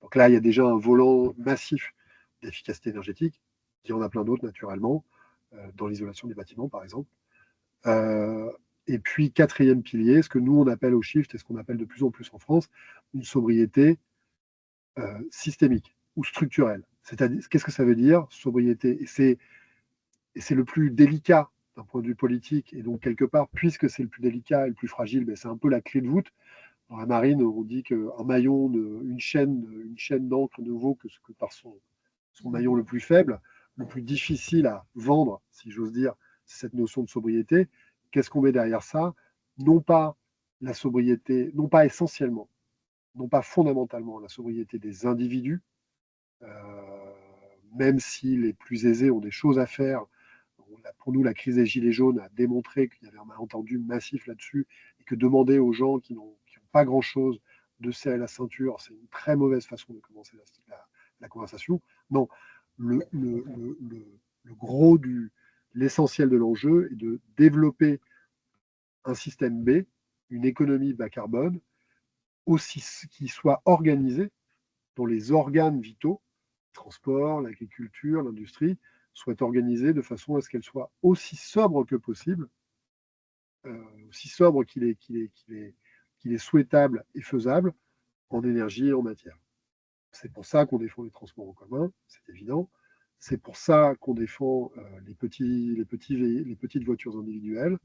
Donc là, il y a déjà un volant massif d'efficacité énergétique. Il y en a plein d'autres, naturellement, dans l'isolation des bâtiments, par exemple. Et puis, quatrième pilier, ce que nous, on appelle au Shift, et ce qu'on appelle de plus en plus en France, une sobriété systémique ou structurelle. C'est-à-dire, qu'est-ce que ça veut dire, sobriété? Et c'est le plus délicat d'un point de vue politique, et donc quelque part, puisque c'est le plus délicat et le plus fragile, ben c'est un peu la clé de voûte. Dans la marine, on dit qu'un maillon, une chaîne d'encre ne vaut que par son maillon le plus faible. Le plus difficile à vendre, si j'ose dire, c'est cette notion de sobriété. Qu'est-ce qu'on met derrière ça? Non pas la sobriété, non pas essentiellement, non pas fondamentalement la sobriété des individus, même si les plus aisés ont des choses à faire. Pour nous, la crise des Gilets jaunes a démontré qu'il y avait un malentendu massif là-dessus, et que demander aux gens qui n'ont pas grand-chose de serrer la ceinture, c'est une très mauvaise façon de commencer la conversation. Non, le gros l'essentiel de l'enjeu est de développer un système B, une économie bas carbone, aussi qui soit organisée, dont les organes vitaux, le transport, l'agriculture, l'industrie, soient organisés de façon à ce qu'elles soient aussi sobres que possible, aussi sobres qu'il est souhaitable et faisable en énergie et en matière. C'est pour ça qu'on défend les transports en commun, c'est évident. C'est pour ça qu'on défend les petites voitures individuelles,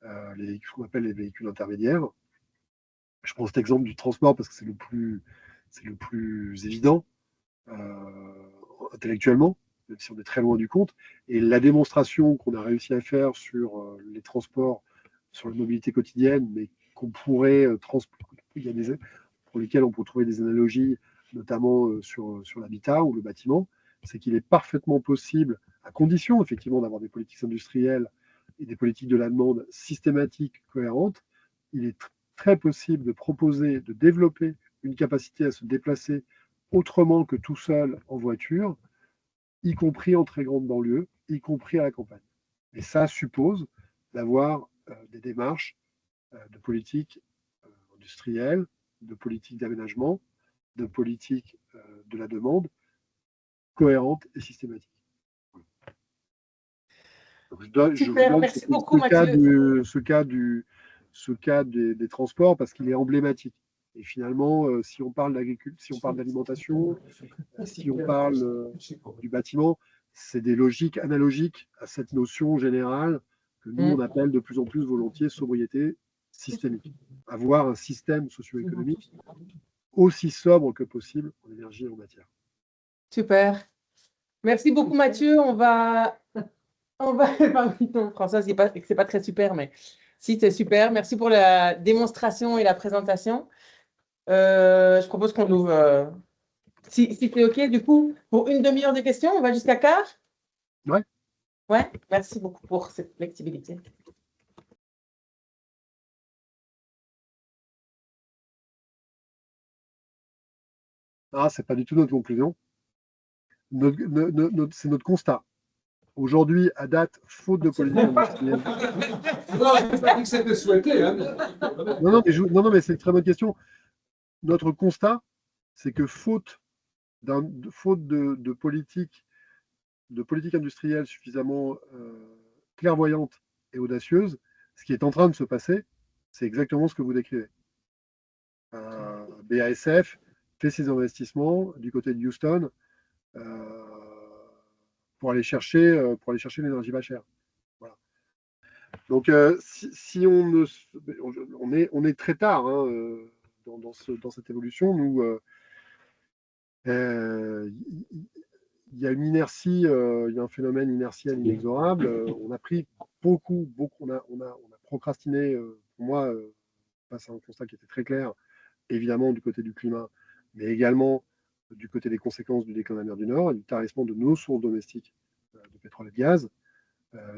ce qu'on appelle les véhicules intermédiaires. Je prends cet exemple du transport parce que c'est le plus évident intellectuellement, même si on est très loin du compte. Et la démonstration qu'on a réussi à faire sur les transports, sur la mobilité quotidienne, mais qu'on pourrait pour lesquels on peut trouver des analogies, notamment sur l'habitat ou le bâtiment, c'est qu'il est parfaitement possible, à condition effectivement d'avoir des politiques industrielles et des politiques de la demande systématiques, cohérentes, il est très possible de proposer, de développer une capacité à se déplacer autrement que tout seul en voiture, y compris en très grande banlieue, y compris à la campagne. Et ça suppose d'avoir des démarches de politique industrielle, de politique d'aménagement, de politique de la demande cohérente et systématique. Donc, je vous Super, donne merci beaucoup, ce cas des transports parce qu'il est emblématique. Et finalement, si on parle d'agriculture, si on parle d'alimentation, si on parle du bâtiment, c'est des logiques analogiques à cette notion générale que nous, on appelle de plus en plus volontiers sobriété systémique. Avoir un système socio-économique aussi sobre que possible en énergie et en matière. Super. Merci beaucoup, Mathieu. On va... Pardon, François, c'est pas très super, mais si, c'est super. Merci pour la démonstration et la présentation. Je propose qu'on ouvre, si c'est OK, du coup, pour une demi-heure de questions, on va jusqu'à quart? Ouais. Ouais, merci beaucoup pour cette flexibilité. Ah, c'est pas du tout notre conclusion. C'est notre constat. Aujourd'hui, à date, faute de politique industrielle. Non, je n'ai pas dit que c'était souhaité. Hein. Non, mais c'est une très bonne question. Notre constat, c'est que faute de politique industrielle suffisamment clairvoyante et audacieuse, ce qui est en train de se passer, c'est exactement ce que vous décrivez. BASF fait ses investissements du côté de Houston pour aller chercher l'énergie pas chère. Voilà. Donc, si on est très tard hein, dans cette évolution, nous, il y a une inertie, il y a un phénomène inertiel inexorable. On a pris beaucoup, on a procrastiné. Pour moi, face à un constat qui était très clair, évidemment du côté du climat, mais également du côté des conséquences du déclin de la mer du Nord et du tarissement de nos sources domestiques de pétrole et de gaz.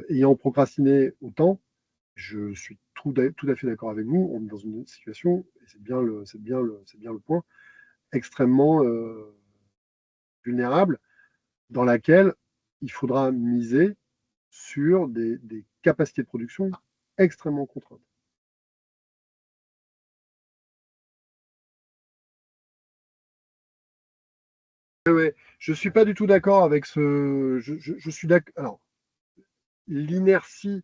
Ayant procrastiné autant, je suis tout à fait d'accord avec vous. On est dans une situation, et c'est bien le point, extrêmement vulnérable, dans laquelle il faudra miser sur des capacités de production extrêmement contraintes. Ouais, je ne suis pas du tout d'accord avec ce. Je suis d'accord. Alors, l'inertie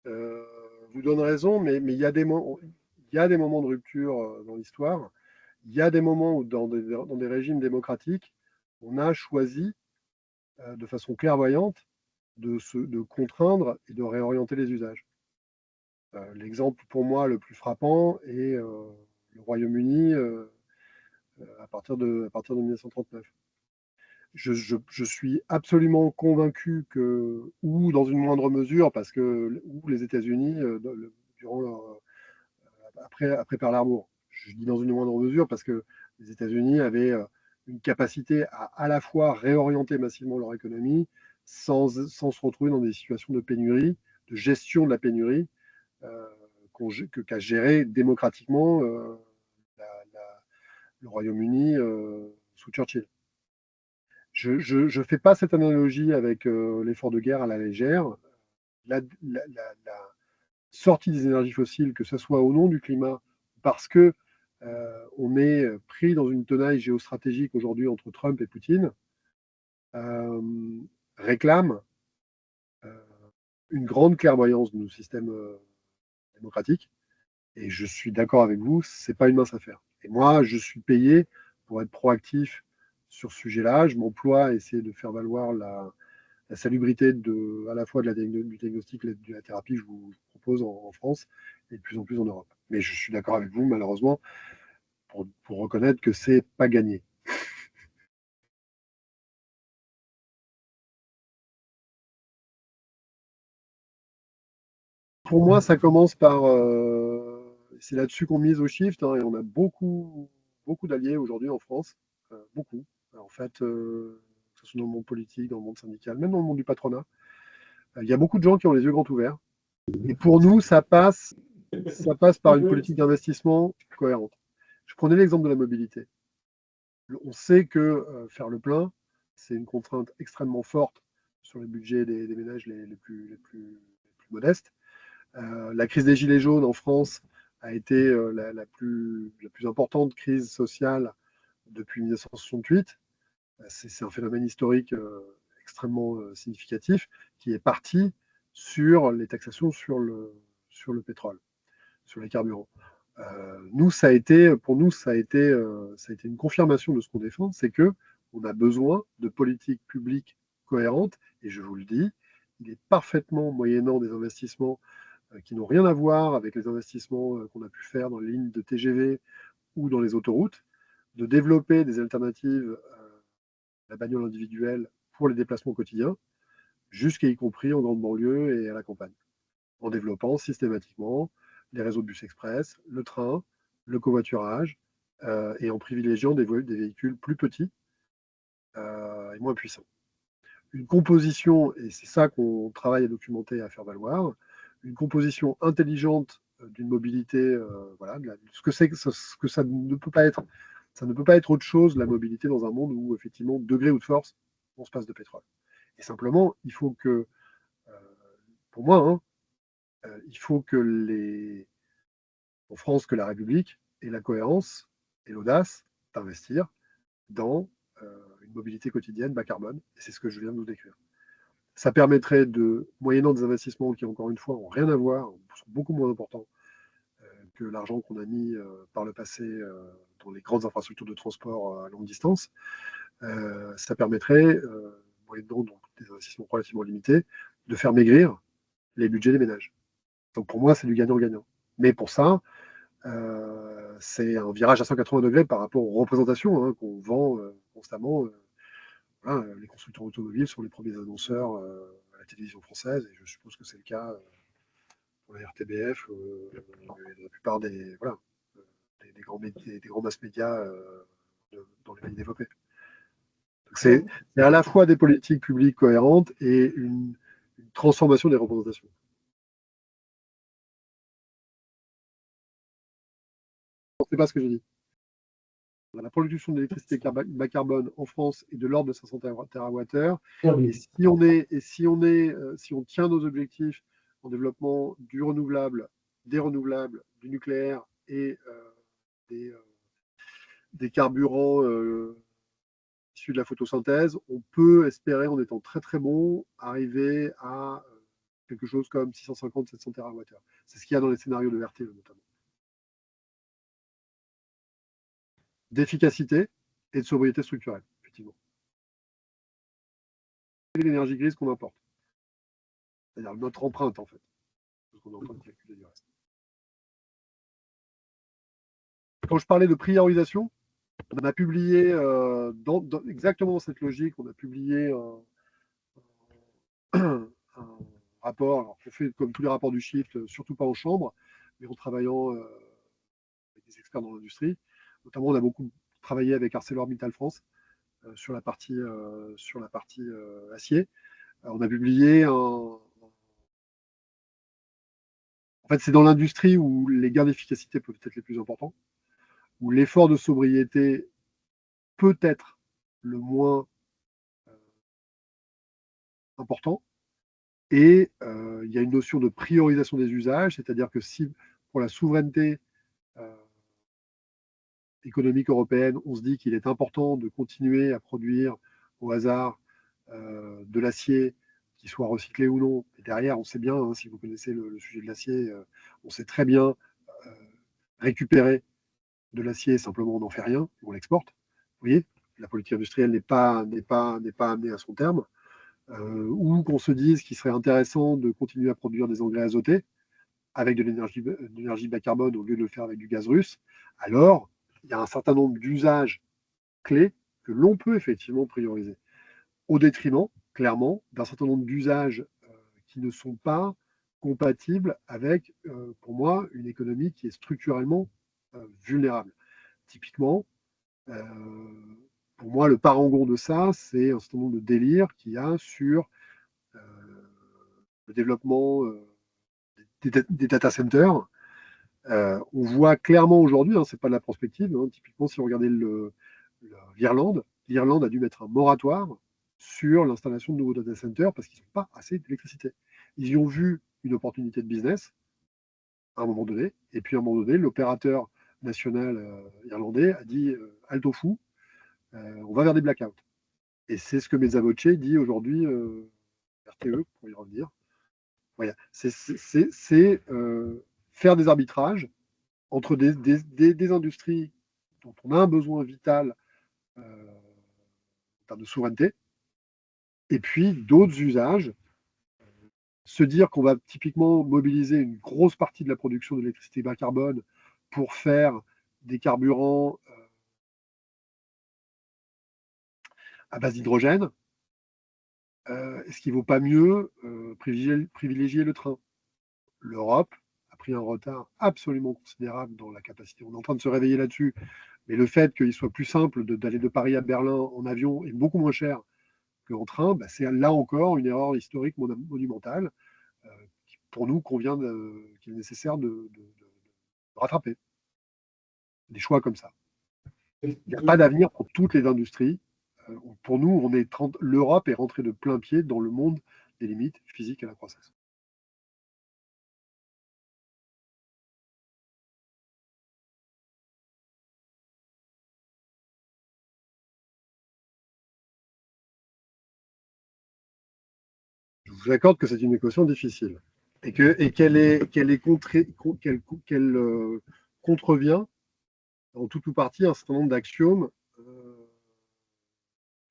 vous donne raison, mais il y a des moments de rupture dans l'histoire. Il y a des moments où, dans des régimes démocratiques, on a choisi de façon clairvoyante de contraindre et de réorienter les usages. L'exemple pour moi le plus frappant est le Royaume-Uni à partir de 1939. Je suis absolument convaincu que, ou dans une moindre mesure, parce que les États-Unis, après Pearl Harbor, je dis dans une moindre mesure parce que les États-Unis avaient une capacité à la fois réorienter massivement leur économie sans se retrouver dans des situations de pénurie, de gestion de la pénurie, qu'a géré démocratiquement le Royaume-Uni sous Churchill. Je ne fais pas cette analogie avec l'effort de guerre à la légère. La sortie des énergies fossiles, que ce soit au nom du climat, parce que on est pris dans une tenaille géostratégique aujourd'hui entre Trump et Poutine, réclame une grande clairvoyance de nos systèmes démocratiques. Et je suis d'accord avec vous, c'est pas une mince affaire. Et moi, je suis payé pour être proactif sur ce sujet-là. Je m'emploie à essayer de faire valoir la salubrité à la fois du diagnostic et de la thérapie que je vous propose en France et de plus en plus en Europe. Mais je suis d'accord avec vous, malheureusement, pour reconnaître que c'est pas gagné. Pour moi, ça commence par. C'est là-dessus qu'on mise au shift, hein, et on a beaucoup d'alliés aujourd'hui en France. Beaucoup. En fait, que ce soit dans le monde politique, dans le monde syndical, même dans le monde du patronat. Il y a beaucoup de gens qui ont les yeux grands ouverts. Et pour nous, ça passe par une politique d'investissement cohérente. Je prenais l'exemple de la mobilité. On sait que faire le plein, c'est une contrainte extrêmement forte sur les budgets des ménages les plus modestes. La crise des Gilets jaunes en France a été la plus importante crise sociale depuis 1968. C'est un phénomène historique extrêmement significatif qui est parti sur les taxations sur le pétrole, sur les carburants. Pour nous, ça a été une confirmation de ce qu'on défend, c'est que on a besoin de politiques publiques cohérentes, et je vous le dis, il est parfaitement, moyennant des investissements qui n'ont rien à voir avec les investissements qu'on a pu faire dans les lignes de TGV ou dans les autoroutes, de développer des alternatives à la bagnole individuelle pour les déplacements quotidiens, jusqu'à y compris en grande banlieue et à la campagne, en développant systématiquement les réseaux de bus express, le train, le covoiturage, et en privilégiant des véhicules plus petits et moins puissants. Une composition, et c'est ça qu'on travaille à documenter et à faire valoir, une composition intelligente d'une mobilité, voilà, ce que ça ne peut pas être. Ça ne peut pas être autre chose, la mobilité, dans un monde où, effectivement, de gré ou de force, on se passe de pétrole. Et simplement, il faut que, pour moi, il faut que en France, que la République ait la cohérence et l'audace d'investir dans une mobilité quotidienne bas carbone. Et c'est ce que je viens de vous décrire. Ça permettrait moyennant des investissements qui, encore une fois, n'ont rien à voir, sont beaucoup moins importants que l'argent qu'on a mis par le passé dans les grandes infrastructures de transport à longue distance, ça permettrait, moyennant donc des investissements relativement limités, de faire maigrir les budgets des ménages. Donc pour moi, c'est du gagnant-gagnant. Mais pour ça, c'est un virage à 180 degrés par rapport aux représentations qu'on vend constamment. Voilà, les constructeurs automobiles sont les premiers annonceurs à la télévision française, et je suppose que c'est le cas pour la RTBF et la plupart des grands mass médias dans les pays développés. C'est à la fois des politiques publiques cohérentes et une transformation des représentations. C'est pas ce que j'ai dit. La production d'électricité bas carbone en France est de l'ordre de 500 TWh. Et si on tient nos objectifs en développement du renouvelable, des renouvelables, du nucléaire et des carburants issus de la photosynthèse, on peut espérer, en étant très très bon, arriver à quelque chose comme 650-700 TWh. C'est ce qu'il y a dans les scénarios de RTE notamment. D'efficacité et de sobriété structurelle, effectivement. C'est l'énergie grise qu'on importe. C'est-à-dire notre empreinte, en fait. Parce qu'on est en train de calculer du reste. Quand je parlais de priorisation, on a publié, exactement dans cette logique, on a publié un rapport, alors on fait comme tous les rapports du Shift, surtout pas en chambre, mais en travaillant avec des experts dans l'industrie. Notamment, on a beaucoup travaillé avec ArcelorMittal France sur la partie acier. On a publié en fait, c'est dans l'industrie où les gains d'efficacité peuvent être les plus importants, où l'effort de sobriété peut être le moins important. Et il y a une notion de priorisation des usages, c'est-à-dire que si pour la souveraineté économique européenne, on se dit qu'il est important de continuer à produire au hasard de l'acier, qui soit recyclé ou non. Et derrière, on sait bien, si vous connaissez le sujet de l'acier, on sait très bien récupérer de l'acier, simplement on n'en fait rien, on l'exporte. Vous voyez, la politique industrielle n'est pas amenée à son terme. Ou qu'on se dise qu'il serait intéressant de continuer à produire des engrais azotés avec de l'énergie bas carbone au lieu de le faire avec du gaz russe, alors il y a un certain nombre d'usages clés que l'on peut effectivement prioriser, au détriment, clairement, d'un certain nombre d'usages qui ne sont pas compatibles avec, pour moi, une économie qui est structurellement vulnérable. Typiquement, pour moi, le parangon de ça, c'est un certain nombre de délires qu'il y a sur le développement des data centers. On voit clairement aujourd'hui, c'est pas de la prospective, typiquement si vous regardez l'Irlande, l'Irlande a dû mettre un moratoire sur l'installation de nouveaux data centers parce qu'ils n'ont pas assez d'électricité. Ils y ont vu une opportunité de business à un moment donné, et puis à un moment donné, l'opérateur national irlandais a dit alto fou, on va vers des blackouts. Et c'est ce que Mezzavoce dit aujourd'hui, RTE, pour y revenir. Voilà. C'est faire des arbitrages entre des industries dont on a un besoin vital en termes de souveraineté, et puis d'autres usages. Se dire qu'on va typiquement mobiliser une grosse partie de la production d'électricité bas carbone pour faire des carburants à base d'hydrogène, est-ce qu'il ne vaut pas mieux privilégier le train? L'Europe a pris un retard absolument considérable dans la capacité. On est en train de se réveiller là-dessus, mais le fait qu'il soit plus simple d'aller de Paris à Berlin en avion est beaucoup moins cher qu'en train, bah, c'est là encore une erreur historique monumentale qui, pour nous, qu'il est nécessaire de rattraper. Des choix comme ça. Il n'y a pas d'avenir pour toutes les industries. Pour nous, l'Europe est rentrée de plein pied dans le monde des limites physiques à la croissance. Je vous accorde que c'est une équation difficile et qu'elle contrevient en tout ou partie à un certain nombre d'axiomes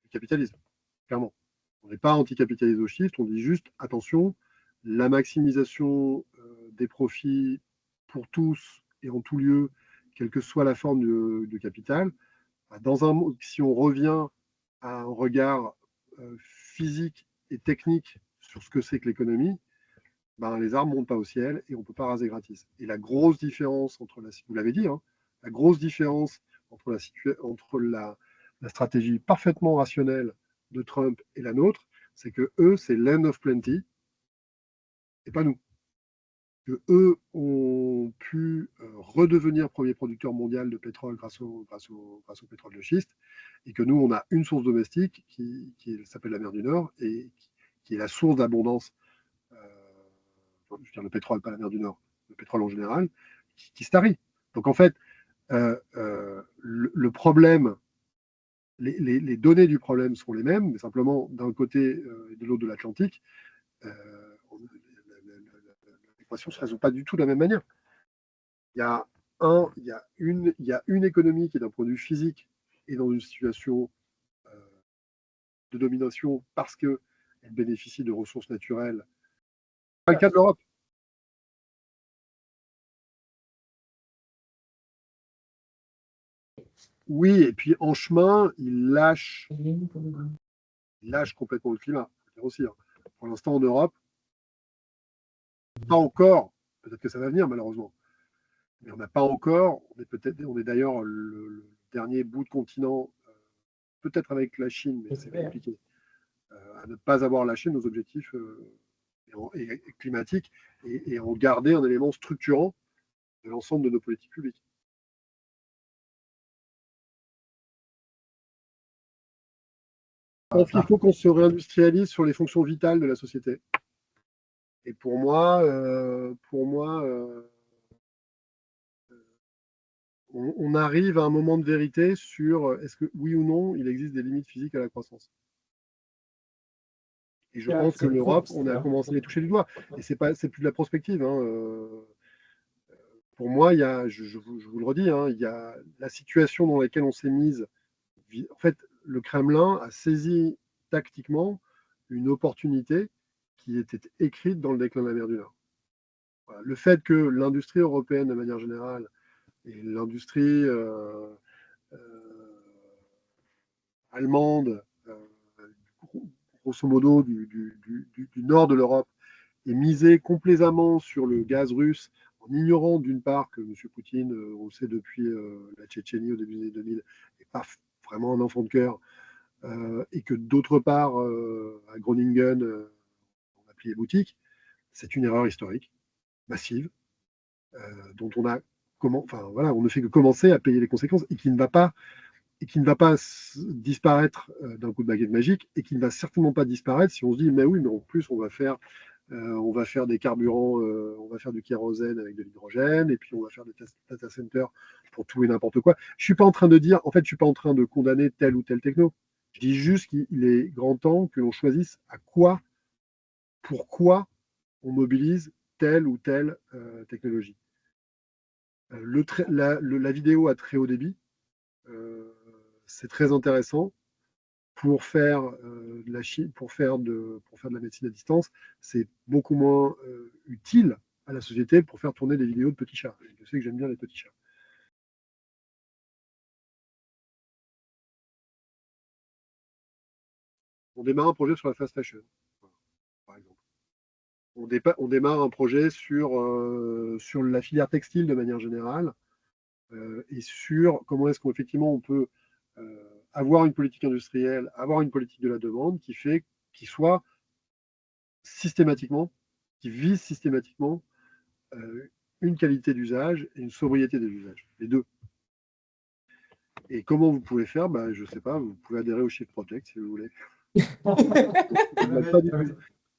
du capitalisme, clairement. On n'est pas anticapitaliste au shift, on dit juste attention, la maximisation des profits pour tous et en tout lieu, quelle que soit la forme de capital, si on revient à un regard physique et technique sur ce que c'est que l'économie, ben, les arbres ne montent pas au ciel et on ne peut pas raser gratis. Et la grosse différence entre vous l'avez dit, hein, la grosse différence entre la stratégie parfaitement rationnelle de Trump et la nôtre, c'est que eux, c'est land of plenty et pas nous. Que eux ont pu redevenir premier producteur mondial de pétrole grâce au pétrole de schiste, et que nous, on a une source domestique qui s'appelle la mer du Nord et qui est la source d'abondance, je veux dire le pétrole, pas la mer du Nord, le pétrole en général, qui se tarit. Donc en fait, le problème, les données du problème sont les mêmes, mais simplement d'un côté et de l'autre de l'Atlantique, l'équation ne se résout pas du tout de la même manière. Il y a une économie qui, d'un point de vue physique, est dans une situation de domination parce qu'elle bénéficie de ressources naturelles. C'est pas le cas de l'Europe. Oui, et puis en chemin, il lâche complètement le climat. Aussi, hein. Pour l'instant, en Europe, pas encore. Peut-être que ça va venir, malheureusement. Mais on n'a pas encore. On est d'ailleurs le dernier bout de continent, peut-être avec la Chine, mais c'est compliqué, à ne pas avoir lâché nos objectifs climatiques et en garder un élément structurant de l'ensemble de nos politiques publiques. Il faut qu'on se réindustrialise sur les fonctions vitales de la société. Et pour moi, on arrive à un moment de vérité sur est-ce que oui ou non il existe des limites physiques à la croissance. Et je pense que l'Europe, on a commencé à les toucher du doigt. Et c'est plus de la prospective. Hein. Pour moi, je vous le redis, hein, il y a la situation dans laquelle on s'est mise. En fait, le Kremlin a saisi tactiquement une opportunité qui était écrite dans le déclin de la mer du Nord. Voilà. Le fait que l'industrie européenne, de manière générale, et l'industrie allemande, grosso modo du nord de l'Europe, ait misé complaisamment sur le gaz russe, en ignorant d'une part que M. Poutine, on le sait depuis la Tchétchénie au début des années 2000, n'est pas vraiment un enfant de cœur, et que d'autre part, à Groningen, on a plié boutique, c'est une erreur historique, massive, dont on ne fait que commencer à payer les conséquences et qui ne va pas disparaître d'un coup de baguette magique et qui ne va certainement pas disparaître si on se dit mais oui, mais en plus on va faire des carburants, on va faire du kérosène avec de l'hydrogène et puis on va faire des data centers pour tout et n'importe quoi. Je suis pas en train de condamner telle ou telle techno. Je dis juste qu'il est grand temps que l'on choisisse pourquoi on mobilise telle ou telle technologie. La vidéo à très haut débit, c'est très intéressant pour faire de la médecine à distance. C'est beaucoup moins utile à la société pour faire tourner des vidéos de petits chats. Je sais que j'aime bien les petits chats. On démarre un projet sur la fast fashion, par exemple. On démarre un projet sur la filière textile de manière générale et sur comment est-ce qu'effectivement on peut avoir une politique industrielle, avoir une politique de la demande qui soit systématiquement, qui vise systématiquement une qualité d'usage et une sobriété des usages, les deux. Et comment vous pouvez faire? Je ne sais pas, vous pouvez adhérer au Shift Project si vous voulez.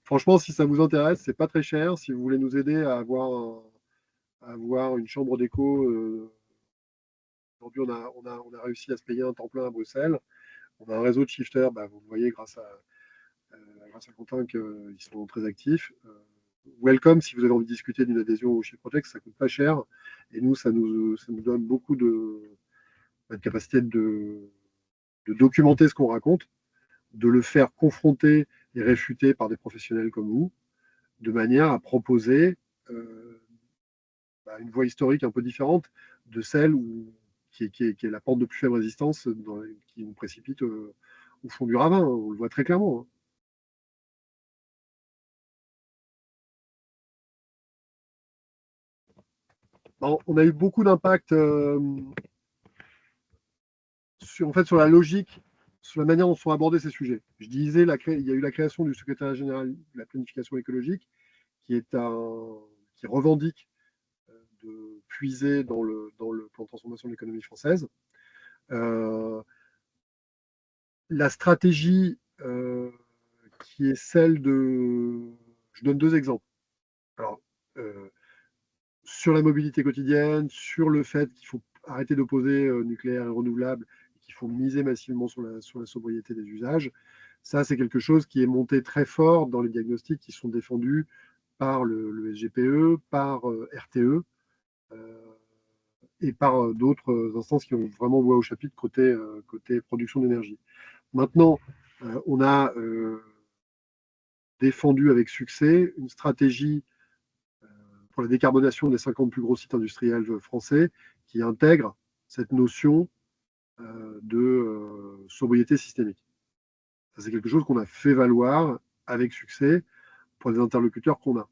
Franchement, si ça vous intéresse, c'est pas très cher. Si vous voulez nous aider à avoir une chambre d'écho, aujourd'hui on a réussi à se payer un temps plein à Bruxelles. On a un réseau de shifters, vous le voyez grâce à Quentin qu'ils sont très actifs. Welcome si vous avez envie de discuter d'une adhésion au Shift Project, ça coûte pas cher. Et nous, ça nous donne beaucoup de capacité de documenter ce qu'on raconte, de le faire confronter et réfuter par des professionnels comme vous, de manière à proposer une voie historique un peu différente de celle qui est la pente de plus faible résistance qui nous précipite au fond du ravin. On le voit très clairement. On a eu beaucoup d'impact sur la logique, sur la manière dont sont abordés ces sujets. Je disais, il y a eu la création du secrétariat général de la planification écologique, qui revendique de puiser dans le plan de transformation de l'économie française. La stratégie qui est celle de... Je donne deux exemples. Alors, sur la mobilité quotidienne, sur le fait qu'il faut arrêter d'opposer nucléaire et renouvelable, et qu'il faut miser massivement sur la sobriété des usages. Ça, c'est quelque chose qui est monté très fort dans les diagnostics qui sont défendus par le SGPE, par RTE et par d'autres instances qui ont vraiment voix au chapitre côté production d'énergie. Maintenant, on a défendu avec succès une stratégie pour la décarbonation des 50 plus gros sites industriels français qui intègre cette notion de sobriété systémique. Ça, c'est quelque chose qu'on a fait valoir avec succès pour les interlocuteurs qu'on a.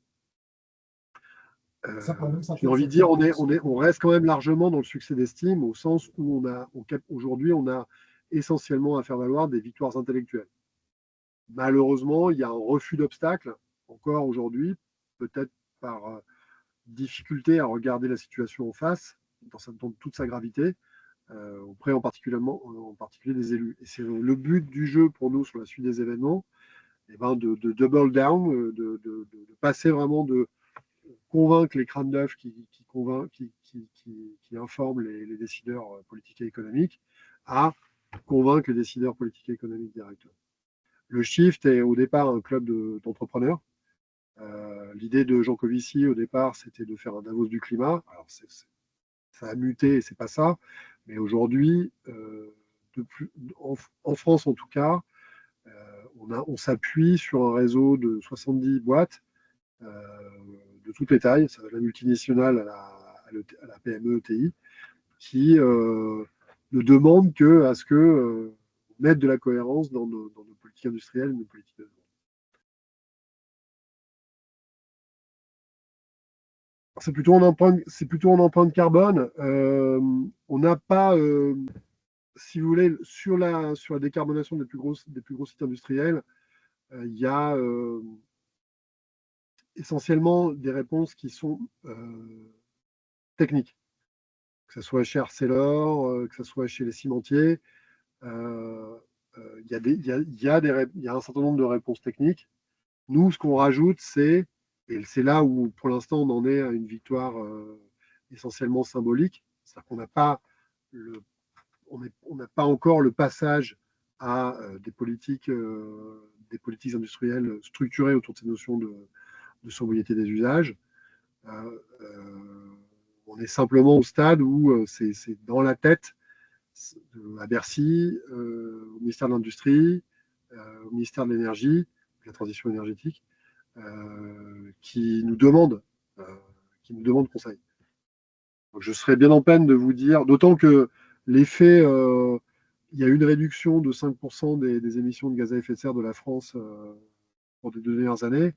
J'ai envie de dire, on reste quand même largement dans le succès d'estime, au sens où aujourd'hui, on a essentiellement à faire valoir des victoires intellectuelles. Malheureusement, il y a un refus d'obstacles, encore aujourd'hui, peut-être par difficulté à regarder la situation en face, dans toute sa gravité, auprès en particulier des élus. Et c'est le but du jeu pour nous sur la suite des événements, de double down, de passer vraiment de convaincre les crânes d'œufs qui informent les décideurs politiques et économiques à convaincre les décideurs politiques et économiques directement. Le Shift est au départ un club d'entrepreneurs. L'idée de Jean Covici au départ, c'était de faire un Davos du climat. Alors ça a muté et c'est pas ça. Mais aujourd'hui, en France en tout cas, on s'appuie sur un réseau de 70 boîtes de toutes les tailles, ça va de la multinationale à la PME ETI, qui ne demandent qu'à ce qu'on mette de la cohérence dans nos politiques industrielles et nos politiques de développement. C'est plutôt en empreinte carbone. On n'a pas, si vous voulez, sur la décarbonation des plus gros sites industriels, il y a essentiellement des réponses qui sont techniques, que ce soit chez Arcelor, que ce soit chez les cimentiers. Il y a un certain nombre de réponses techniques. Nous, ce qu'on rajoute, et c'est là où pour l'instant on en est à une victoire essentiellement symbolique, c'est-à-dire qu'on n'a pas encore le passage à des politiques industrielles structurées autour de ces notions de sobriété des usages. On est simplement au stade où c'est dans la tête à Bercy, au ministère de l'Industrie, au ministère de l'Énergie, de la transition énergétique, qui nous demandent conseil. Donc, je serais bien en peine de vous dire, d'autant que l'effet, il y a eu une réduction de 5% des émissions de gaz à effet de serre de la France pour les 2 dernières années.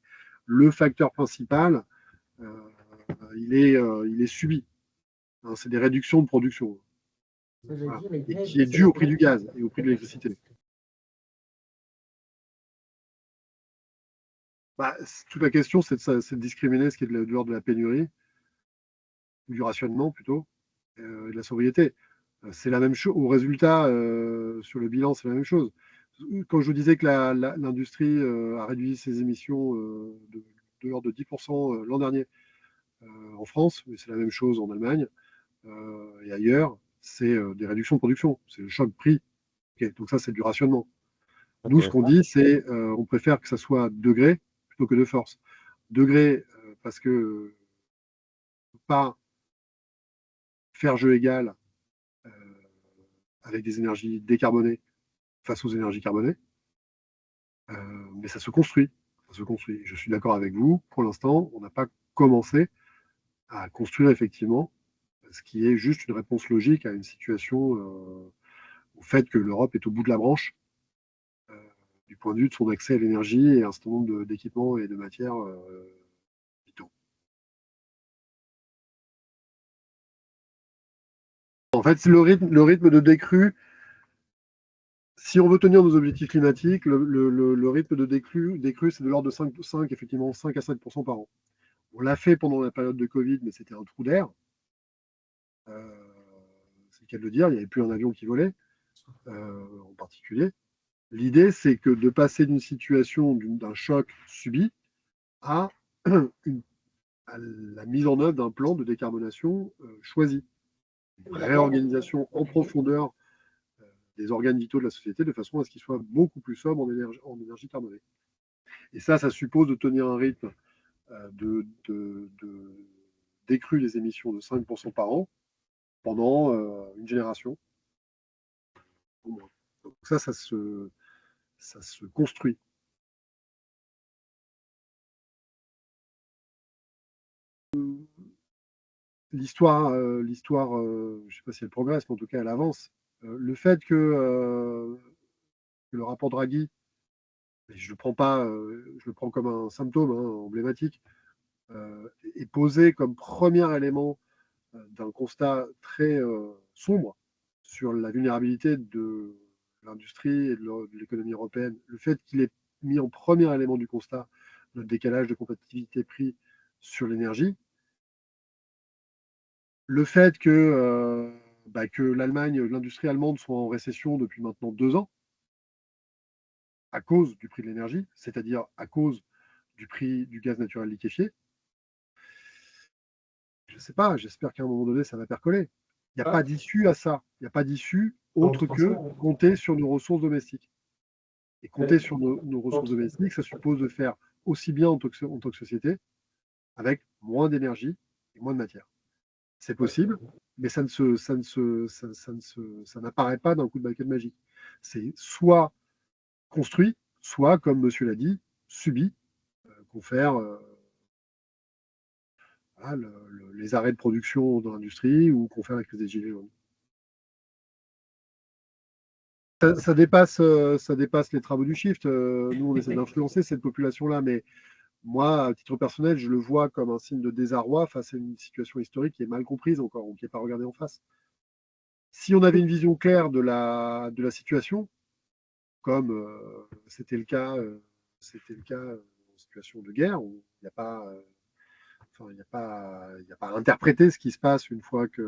Le facteur principal, il est subi. Hein, c'est des réductions de production. Voilà. Et qui est dû au prix du gaz et au prix de l'électricité. Bah, toute la question, c'est de discriminer ce qui est de l'ordre de la pénurie, ou du rationnement plutôt, et de la sobriété. C'est la même chose. Au résultat, sur le bilan, c'est la même chose. Quand je vous disais que l'industrie a réduit ses émissions de l'ordre de 10% l'an dernier en France, mais c'est la même chose en Allemagne et ailleurs, c'est des réductions de production. C'est le choc prix. Okay, donc ça, c'est du rationnement. Nous, ce qu'on dit, c'est on préfère que ça soit degré plutôt que de force. Degré, parce que pas faire jeu égal avec des énergies décarbonées face aux énergies carbonées, mais ça se construit. Ça se construit. Je suis d'accord avec vous. Pour l'instant, on n'a pas commencé à construire effectivement ce qui est juste une réponse logique à une situation au fait que l'Europe est au bout de la branche du point de vue de son accès à l'énergie et à un certain nombre d'équipements et de matières vitaux. En fait, le rythme de décrue, si on veut tenir nos objectifs climatiques, le rythme de décrue c'est de l'ordre de 5 effectivement, 5 à 7% par an. On l'a fait pendant la période de Covid, mais c'était un trou d'air. C'est le cas de le dire, il n'y avait plus un avion qui volait, en particulier. L'idée, c'est que de passer d'une situation d'un choc subi à la mise en œuvre d'un plan de décarbonation choisi. Une réorganisation en profondeur des organes vitaux de la société de façon à ce qu'ils soient beaucoup plus sobres en énergie carbonée. Et ça suppose de tenir un rythme de décrue des émissions de 5% par an pendant une génération. Donc ça se construit. L'histoire, je ne sais pas si elle progresse, mais en tout cas elle avance. Le fait que le rapport Draghi, je le prends comme un symptôme emblématique, est posé comme premier élément d'un constat très sombre sur la vulnérabilité de l'industrie et de l'économie européenne. Le fait qu'il ait mis en premier élément du constat notre décalage de compétitivité prix sur l'énergie, le fait que l'Allemagne, l'industrie allemande soit en récession depuis maintenant 2 ans, à cause du prix de l'énergie, c'est-à-dire à cause du prix du gaz naturel liquéfié, je ne sais pas, j'espère qu'à un moment donné, ça va percoler. Il n'y a pas d'issue à ça. Il n'y a pas d'issue autre que compter sur nos ressources domestiques. Et compter sur nos ressources domestiques, ça suppose de faire aussi bien en tant que société, avec moins d'énergie et moins de matière. C'est possible, mais ça n'apparaît pas d'un coup de baguette magique. C'est soit construit, soit, comme monsieur l'a dit, subi, confère les arrêts de production dans l'industrie ou confère la crise des gilets jaunes. Ça dépasse les travaux du Shift. Nous, on essaie d'influencer cette population-là, mais moi, à titre personnel, je le vois comme un signe de désarroi face à une situation historique qui est mal comprise encore, ou qui n'est pas regardée en face. Si on avait une vision claire de la situation, comme c'était le cas en situation de guerre, où il n'y a pas à interpréter ce qui se passe une fois qu'il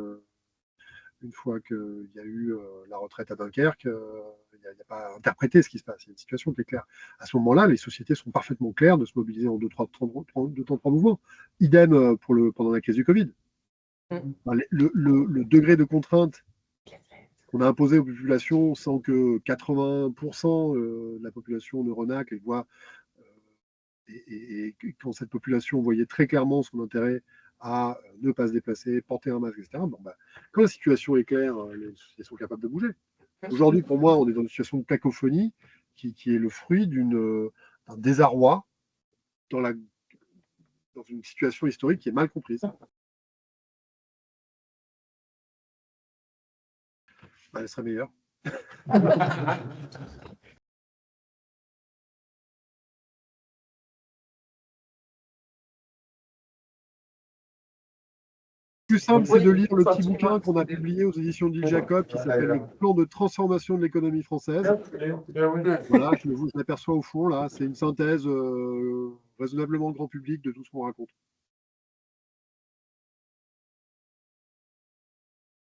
y a eu la retraite à Dunkerque, il n'y a pas à interpréter ce qui se passe. Il y a une situation qui est claire. À ce moment-là, les sociétés sont parfaitement claires de se mobiliser en 2-3 mouvements. Idem pendant la crise du Covid. Le degré de contrainte qu'on a imposé aux populations sans que 80% de la population ne renaque et voit, et quand cette population voyait très clairement son intérêt à ne pas se déplacer, porter un masque, etc. Bon, bah, quand la situation est claire, les sociétés sont capables de bouger. Aujourd'hui, pour moi, on est dans une situation de cacophonie qui est le fruit d'un désarroi dans une situation historique qui est mal comprise. Bah, elle serait meilleure. Le plus simple, c'est de lire le petit bouquin qu'on a publié aux éditions d'Île Jacob qui s'appelle Le plan de transformation de l'économie française. Voilà, je l'aperçois au fond, là. C'est une synthèse raisonnablement grand public de tout ce qu'on raconte.